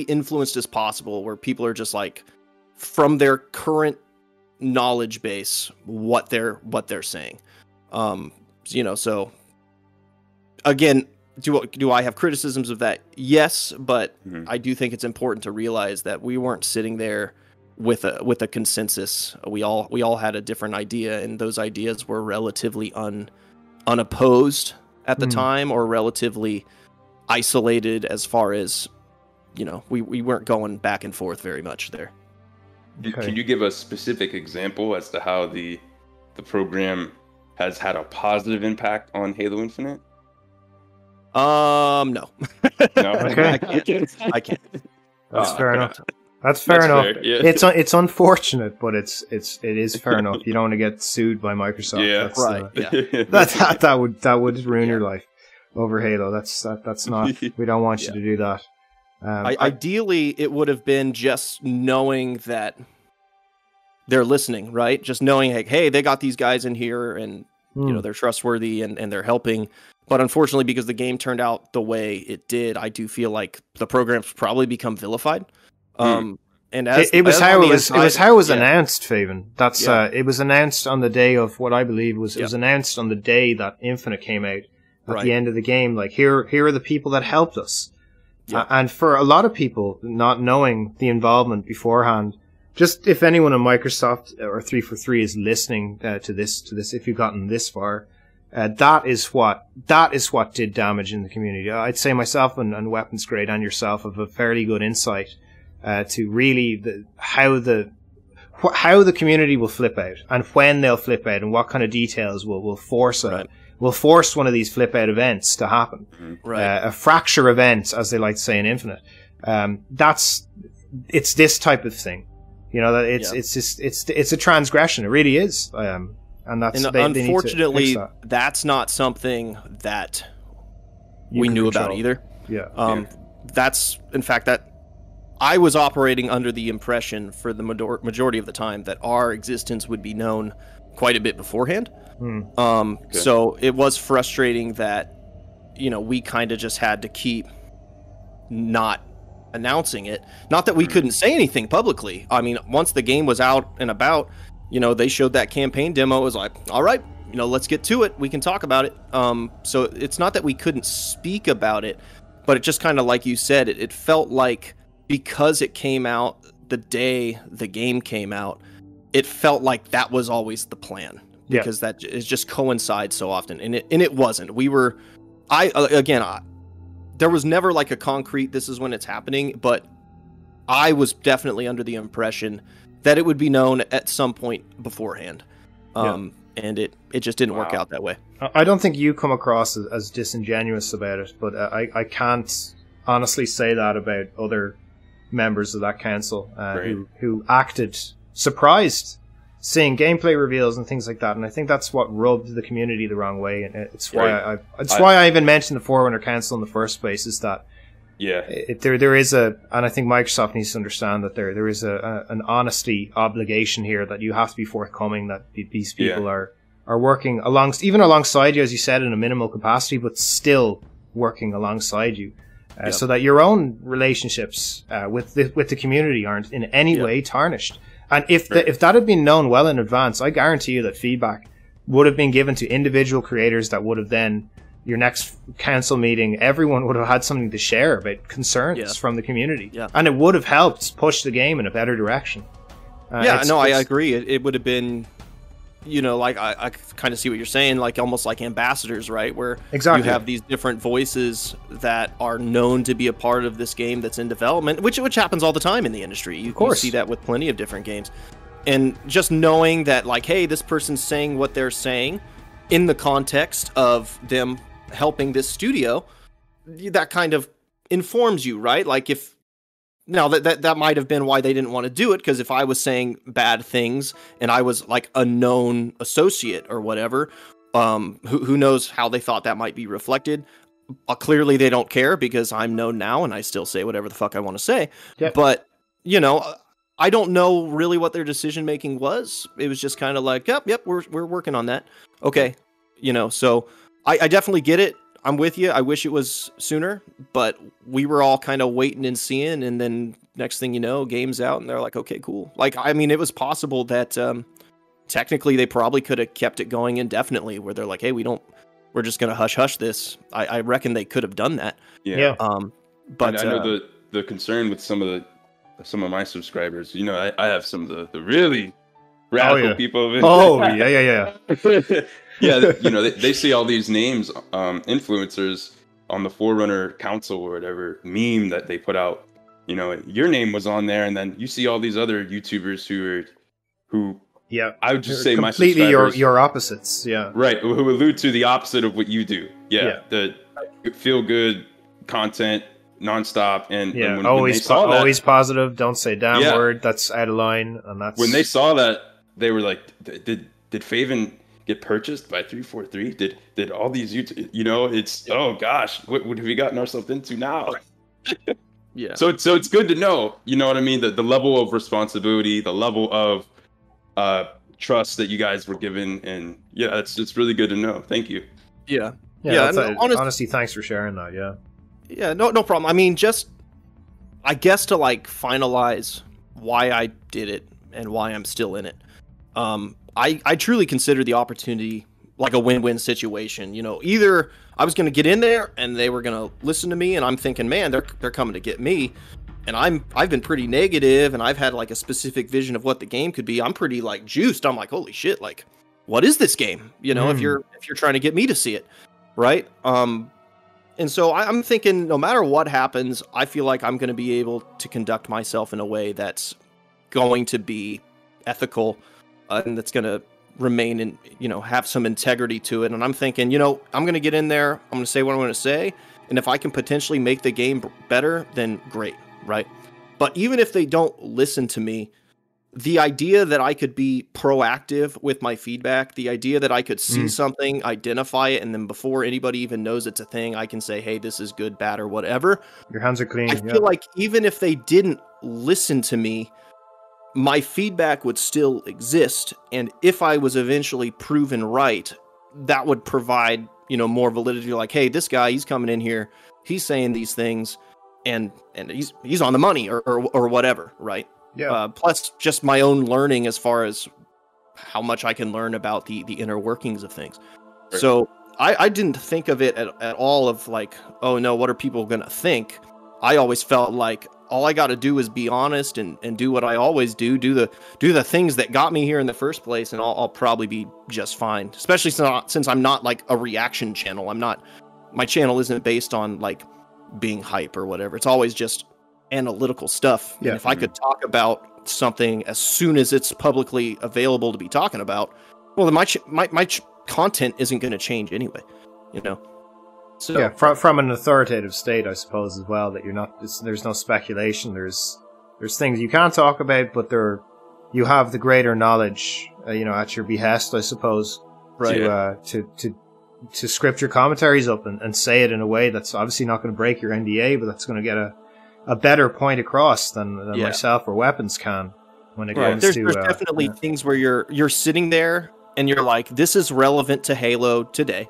influenced as possible, where people are just like, from their current knowledge base, what they're saying. So again, do I have criticisms of that? Yes, but I do think it's important to realize that we weren't sitting there with a consensus. We all had a different idea, and those ideas were relatively unopposed at the time, or relatively isolated as far as, we weren't going back and forth very much there. Can you give a specific example as to how the program has had a positive impact on Halo Infinite? No. No. Okay. I can't. That's fair enough. That's fair enough. Fair, yeah. It's unfortunate, but it is fair enough. You don't want to get sued by Microsoft. Yeah, right. That would ruin your life over Halo. That's not. We don't want you to do that. Ideally, it would have been just knowing that they're listening, right? Just knowing, like, hey, they got these guys in here, and they're trustworthy and they're helping. But unfortunately, because the game turned out the way it did, I do feel like the program's probably become vilified. And it was how it was announced, Favyn. That's it was announced on the day of what I believe was it was announced on the day that Infinite came out at the end of the game. Like, here are the people that helped us. And for a lot of people, not knowing the involvement beforehand, just if anyone in Microsoft or 343 is listening to this, if you've gotten this far, that is what did damage in the community. I'd say myself and Weapons Grade and yourself have a fairly good insight to really how the community will flip out and when they'll flip out and what kind of details will force one of these flip out events to happen. A fracture event, as they like to say in Infinite. It's this type of thing. It's a transgression. It really is. And unfortunately, that's not something that we knew about either. That's, in fact, that I was operating under the impression for the majority of the time that our existence would be known quite a bit beforehand. So it was frustrating that, we kind of just had to keep not announcing it. Not that we couldn't say anything publicly. I mean, once the game was out and about, they showed that campaign demo. It was like, all right, let's get to it. We can talk about it. So it's not that we couldn't speak about it, but it just kind of, like you said, it felt like because it came out the day the game came out, it felt like that was always the plan, because that is just coincides so often. And it wasn't. There was never like a concrete, this is when it's happening, but I was definitely under the impression that it would be known at some point beforehand. And it just didn't work out that way. I don't think you come across as disingenuous about it, but I can't honestly say that about other members of that council who acted surprised seeing gameplay reveals and things like that, and I think that's what rubbed the community the wrong way, and it's why why I even mentioned the Forerunner Council in the first place, is that there is and I think Microsoft needs to understand that there is an honesty obligation here, that you have to be forthcoming, that these people are working alongside you, as you said, in a minimal capacity, but still working alongside you. So that your own relationships with the community aren't in any way tarnished. And if that had been known well in advance, I guarantee you that feedback would have been given to individual creators that would have then, your next council meeting, everyone would have had something to share about concerns from the community. And it would have helped push the game in a better direction. I agree. It would have been... I kind of see what you're saying, like almost like ambassadors, right? Where you have these different voices that are known to be a part of this game that's in development, which happens all the time in the industry. You see that with plenty of different games. And just knowing that, like, hey, this person's saying what they're saying in the context of them helping this studio, that kind of informs you, right? Like, if... Now, that might have been why they didn't want to do it, because if I was saying bad things and I was like a known associate or whatever, who knows how they thought that might be reflected. Clearly, they don't care, because I'm known now and I still say whatever the fuck I want to say. Yep. But, I don't know really what their decision making was. It was just kind of like, yep, we're working on that. Okay. So I definitely get it. I'm with you. I wish it was sooner, but we were all kind of waiting and seeing, and then next thing you know, game's out, and they're like, okay, cool. Like, I mean, it was possible that technically they probably could have kept it going indefinitely, where they're like, hey, we're just going to hush this. I reckon they could have done that. Yeah. But I know the concern with some of my subscribers, I have some of the really radical people. Yeah, they see all these names, influencers on the Forerunner Council or whatever meme that they put out. Your name was on there, and then you see all these other YouTubers who I would just say my subscribers, your opposites, right, who allude to the opposite of what you do. The feel good content nonstop, and when always positive. Don't say damn word. That's out of line, and that's when they saw that, they were like, did Favyn get purchased by 343? Did all these YouTube, it's, oh gosh, what have we gotten ourselves into now? So it's good to know, you know what I mean, the level of responsibility, the level of trust that you guys were given, and it's really good to know. Thank you. Honestly, thanks for sharing that. No problem. I mean, just, I guess, to like finalize why I did it and why I'm still in it. I truly consider the opportunity like a win-win situation. Either I was going to get in there and they were going to listen to me, and I'm thinking, man, they're coming to get me. And I've been pretty negative, and I've had like a specific vision of what the game could be. I'm pretty like juiced. I'm like, holy shit, like, what is this game? If you're trying to get me to see it, right? And so I'm thinking, no matter what happens, I feel like I'm going to be able to conduct myself in a way that's going to be ethical, and that's going to remain in, have some integrity to it. And I'm thinking, I'm going to get in there, I'm going to say what I'm going to say, and if I can potentially make the game better, then great, right? But even if they don't listen to me, the idea that I could be proactive with my feedback, the idea that I could see something, identify it, and then before anybody even knows it's a thing, I can say, hey, this is good, bad, or whatever. Your hands are clean. I feel like even if they didn't listen to me, my feedback would still exist. And if I was eventually proven right, that would provide, more validity. Like, hey, this guy, he's coming in here, he's saying these things. and he's on the money or whatever, right? Yeah. Plus, just my own learning as far as how much I can learn about the inner workings of things. Right. So I didn't think of it at all of like, oh no, what are people gonna think? I always felt like all I got to do is be honest and do what I always do the things that got me here in the first place, and I'll probably be just fine. Especially since I'm not like a reaction channel. My channel isn't based on like being hype or whatever. It's always just analytical stuff. Yeah. And if I could talk about something as soon as it's publicly available to be talking about, well, then my content isn't going to change anyway, you know. So yeah, from an authoritative state, I suppose, as well, that you're not. There's no speculation. There's things you can't talk about, but you have the greater knowledge, at your behest, I suppose, right? To script your commentaries up and say it in a way that's obviously not going to break your NDA, but that's going to get a better point across than myself or Wpns can when it comes to. There's definitely things where you're sitting there and you're like, this is relevant to Halo today.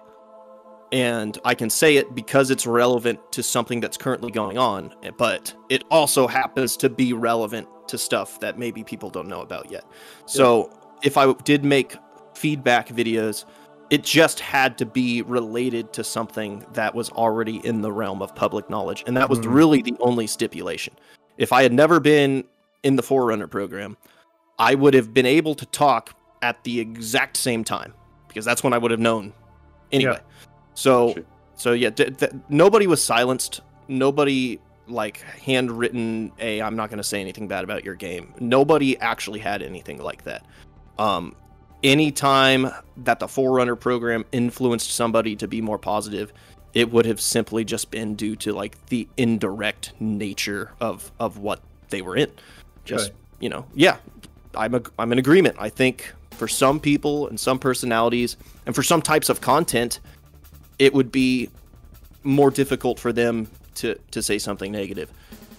And I can say it because it's relevant to something that's currently going on, but it also happens to be relevant to stuff that maybe people don't know about yet. So if I did make feedback videos, it just had to be related to something that was already in the realm of public knowledge. And that was really the only stipulation. If I had never been in the Forerunner program, I would have been able to talk at the exact same time, because that's when I would have known anyway. Yeah. So yeah, nobody was silenced. Nobody like handwritten, "Hey, I'm not going to say anything bad about your game." Nobody actually had anything like that. Anytime that the Forerunner program influenced somebody to be more positive, it would have simply just been due to like the indirect nature of what they were in. Just, I'm in agreement. I think for some people and some personalities and for some types of content, it would be more difficult for them to say something negative.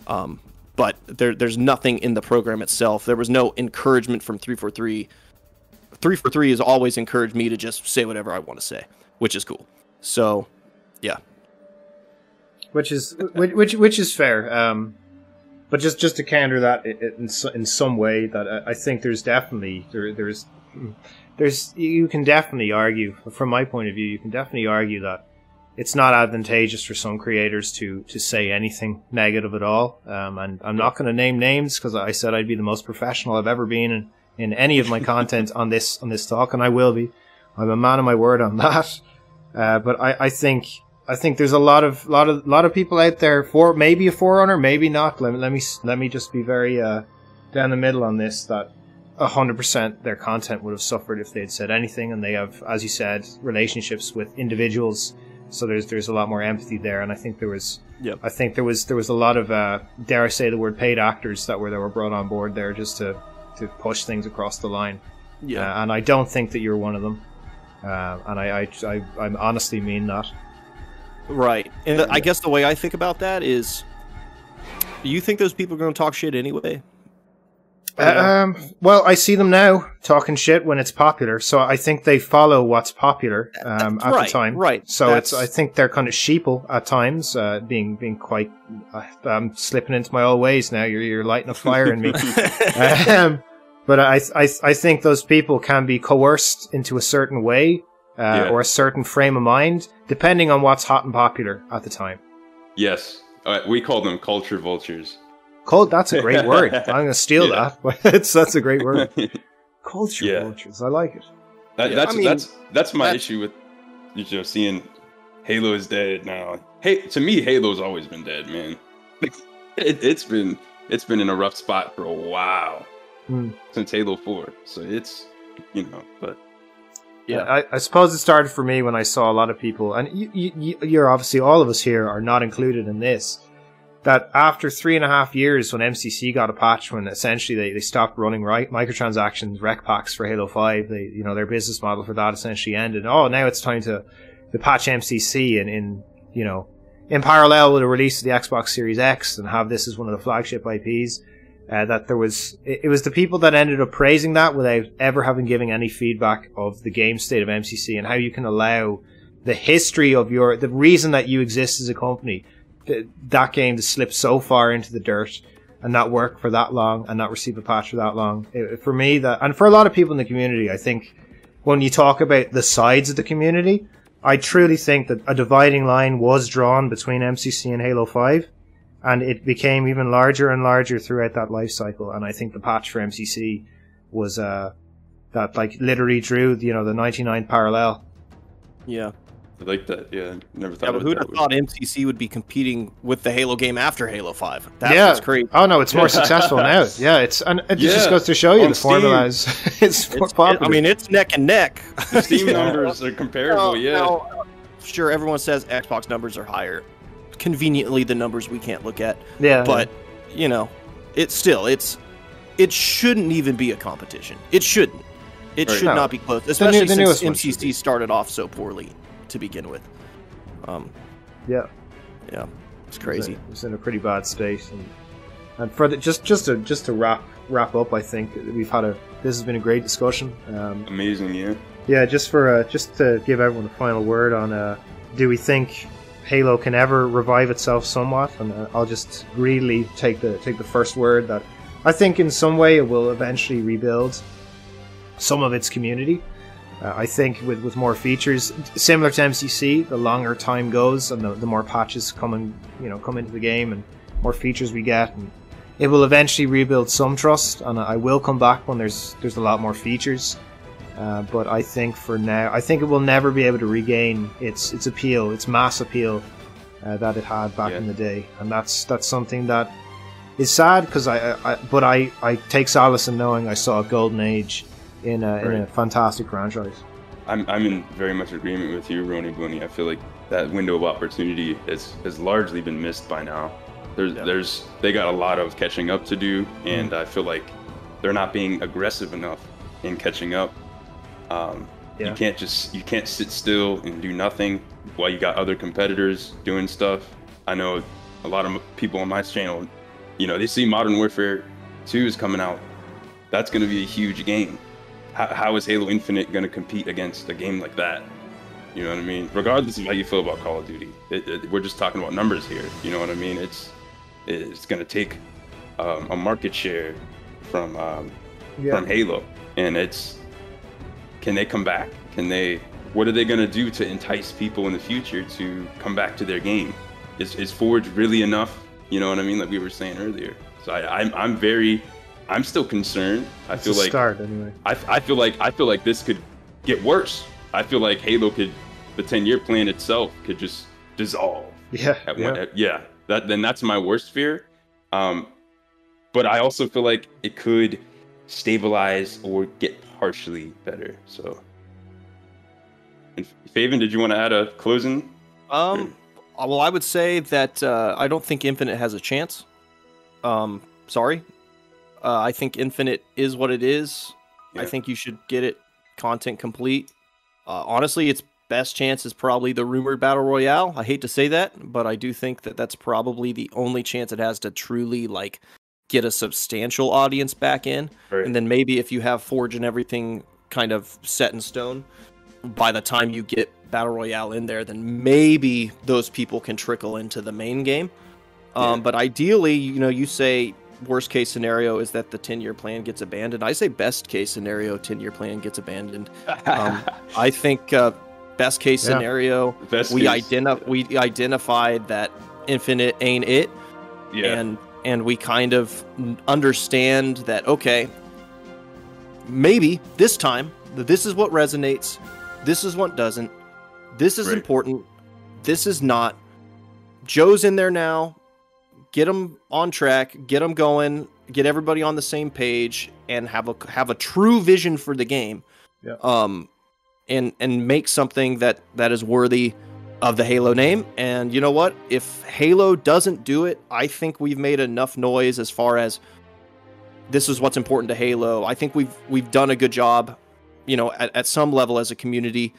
But there's nothing in the program itself. There was no encouragement from 343. 343 has always encouraged me to just say whatever I want to say, which is cool. So, yeah. Which is fair. But just to counter that in some way, that I think there's definitely you can definitely argue, from my point of view, you can definitely argue that it's not advantageous for some creators to say anything negative at all. And I'm not going to name names because I said I'd be the most professional I've ever been in any of my content on this talk, and I will be. I'm a man of my word on that. But I think there's a lot of people out there for maybe a Forerunner, maybe not. Let me just be very down the middle on this, that 100% their content would have suffered if they had said anything, and they have, as you said, relationships with individuals, so there's a lot more empathy there. And I think there was a lot of dare I say the word, paid actors that were brought on board there just to push things across the line. And I don't think that you're one of them, and I honestly mean that. Right. And I guess the way I think about that is, you think those people are going to talk shit anyway? Well, I see them now talking shit when it's popular, so I think they follow what's popular at the time. Right. So I think they're kind of sheeple at times, being quite. I'm slipping into my old ways now. You're lighting a fire in me. But I think those people can be coerced into a certain way or a certain frame of mind, depending on what's hot and popular at the time. Yes, we call them culture vultures. That's a great word. I'm going to steal that. That's a great word. Culture vultures. I like it. That's my issue with seeing Halo is dead now. Hey, to me, Halo's always been dead, man. It's been in a rough spot for a while since Halo 4. So it's but yeah, I suppose it started for me when I saw a lot of people, and you're obviously, all of us here are not included in this, that after 3.5 years, when MCC got a patch, when essentially they stopped running microtransactions, rec packs for Halo 5, their business model for that essentially ended. Oh, now it's time to patch MCC in parallel with the release of the Xbox Series X, and have this as one of the flagship IPs. That it was the people that ended up praising that without ever having given any feedback of the game state of MCC, and how you can allow the history of the reason that you exist as a company that game to slip so far into the dirt and not work for that long and not receive a patch for that long. For me, and for a lot of people in the community, I think when you talk about the sides of the community, I truly think that a dividing line was drawn between MCC and Halo 5, and it became even larger and larger throughout that life cycle. And I think the patch for MCC was that like literally drew the 99 parallel. Yeah. I like that. Yeah, never thought. But who'd have thought MCC would be competing with the Halo game after Halo 5? That's crazy. Oh no, it's more successful now. Yeah, it just goes to show you the formula is more popular. I mean, it's neck and neck. The Steam numbers are comparable. Sure, everyone says Xbox numbers are higher. Conveniently, the numbers we can't look at. Yeah, but it shouldn't even be a competition. It shouldn't. It should not be close, especially since MCC started off so poorly to begin with. Yeah, it's crazy. It was in a pretty bad state, and for just to wrap up, I think this has been a great discussion. Amazing, yeah. Yeah, just to give everyone a final word on, do we think Halo can ever revive itself somewhat? And I'll just greedily take the first word that I think in some way it will eventually rebuild some of its community. I think with more features, similar to MCC, the longer time goes and the more patches come into the game and more features we get, and it will eventually rebuild some trust. And I will come back when there's a lot more features. But I think for now, I think it will never be able to regain its appeal, its mass appeal that it had back in the day, and that's something that is sad because I take solace in knowing I saw a golden age in a fantastic franchise. I'm in very much agreement with you, Roniboney. I feel like that window of opportunity has largely been missed by now. They got a lot of catching up to do, and I feel like they're not being aggressive enough in catching up. You can't sit still and do nothing while you got other competitors doing stuff. I know a lot of people on my channel, they see Modern Warfare 2 is coming out. That's going to be a huge game. How is Halo Infinite going to compete against a game like that? You know what I mean? Regardless of how you feel about Call of Duty, we're just talking about numbers here. You know what I mean? It's going to take a market share from Halo, and can they come back? What are they going to do to entice people in the future to come back to their game? Is Forge really enough? You know what I mean? Like we were saying earlier. So I'm still concerned. I feel like this could get worse. I feel like Halo the 10-year plan itself could just dissolve. That's my worst fear. But I also feel like it could stabilize or get partially better. So, and Favyn, did you want to add a closing? Well, I would say that I don't think Infinite has a chance. Sorry. I think Infinite is what it is. Yeah. I think you should get it content complete. Honestly, its best chance is probably the rumored Battle Royale. I hate to say that, but I do think that that's probably the only chance it has to truly get a substantial audience back in. Right. And then maybe if you have Forge and everything kind of set in stone, by the time you get Battle Royale in there, then maybe those people can trickle into the main game. But ideally, you say worst case scenario is that the 10-year plan gets abandoned. I say best case scenario, 10-year plan gets abandoned. I think best case scenario, we identified that Infinite ain't it. Yeah. And we kind of understand that, okay, maybe this time, this is what resonates, this is what doesn't, this is important, this is not. Joe's in there now. Get them on track, get them going, get everybody on the same page, and have a true vision for the game. Yeah. And make something that is worthy of the Halo name. And you know what? If Halo doesn't do it, I think we've made enough noise as far as this is what's important to Halo. I think we've done a good job, at some level as a community,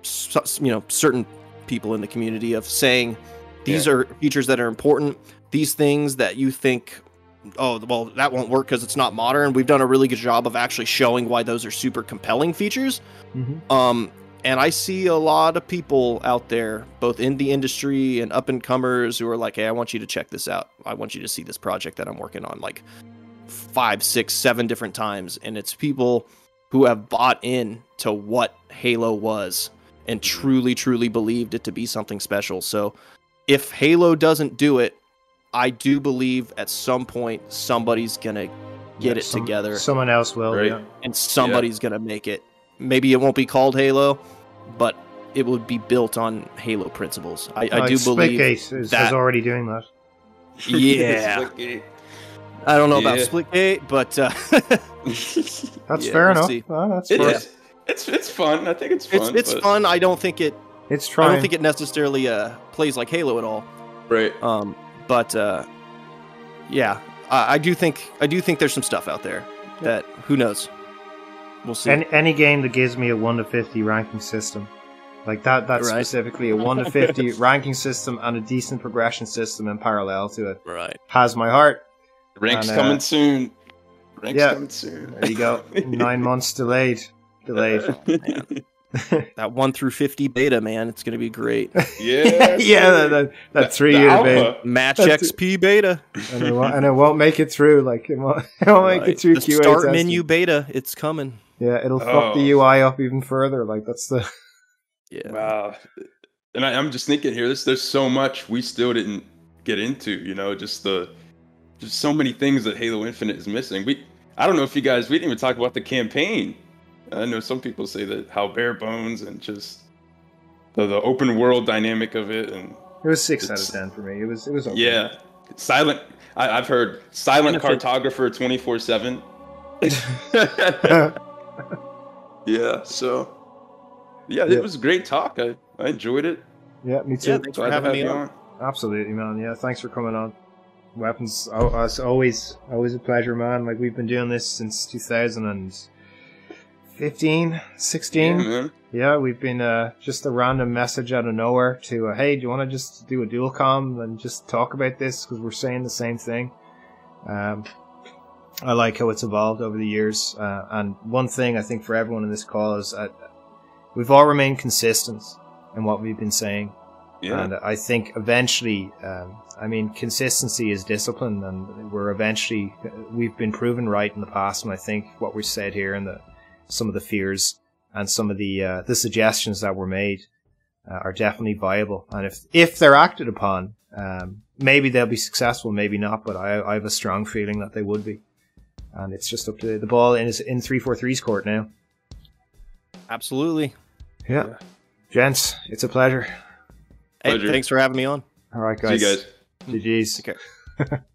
certain people in the community of saying these are features that are important. These things that you think, oh, well, that won't work because it's not modern. We've done a really good job of actually showing why those are super compelling features. Mm-hmm. And I see a lot of people out there, both in the industry and up and comers, who are like, hey, I want you to check this out. I want you to see this project that I'm working on like 5, 6, 7 different times. And it's people who have bought in to what Halo was and truly, truly believed it to be something special. So if Halo doesn't do it, I do believe at some point somebody's going to get it together. Someone else will, right? Yeah. And somebody's going to make it. Maybe it won't be called Halo, but it would be built on Halo principles. I do believe Splitgate is already doing that. Yeah. Splitgate. I don't know about Splitgate, but that's fair enough. Well, that's fair. It's fun. I think it's fun. It's fun. I don't think it. It's trying. I don't think it necessarily plays like Halo at all. Right. But yeah, I do think there's some stuff out there that who knows. We'll see. Any game that gives me a 1 to 50 ranking system, like that right. Specifically a 1 to 50 ranking system and a decent progression system in parallel to it, right, has my heart. Rank's coming soon. Rank's coming soon. There you go. 9 months delayed. That 1 through 50 beta, man, it's gonna be great. Yeah. Yeah, that 3-year beta. Match XP beta. And it won't make it through. Like it won't make it through the QA start testing. menu beta. It's coming. Yeah, it'll fuck the UI up even further. Like that's the. Yeah. Wow. And I'm just thinking here, there's so much we still didn't get into. You know, just so many things that Halo Infinite is missing. I don't know if we didn't even talk about the campaign. I know some people say that how bare bones and just the open world dynamic of it, and it was 6 out of 10 for me. It was okay. Yeah, silent. I've heard silent cartographer 24/7. Yeah. So. Yeah, it was a great talk. I enjoyed it. Yeah, me too. Yeah, thanks for having me on. Absolutely, man. Yeah, thanks for coming on. Weapons, as always a pleasure, man. Like we've been doing this since 2015, 16. Yeah, man. Yeah, we've been just a random message out of nowhere to, hey, do you want to just do a dual com and just talk about this because we're saying the same thing. I like how it's evolved over the years. And one thing I think for everyone in this call is we've all remained consistent in what we've been saying. Yeah. And I think eventually, consistency is discipline, and we've been proven right in the past. And I think what we've said here and some of the fears and some of the suggestions that were made are definitely viable. And if they're acted upon, maybe they'll be successful, maybe not, but I have a strong feeling that they would be. And it's just up to the ball in 343's court now. Absolutely. Yeah. Gents, it's a pleasure. Hey, thanks for having me on. All right, guys. See you guys. GG's. Take care.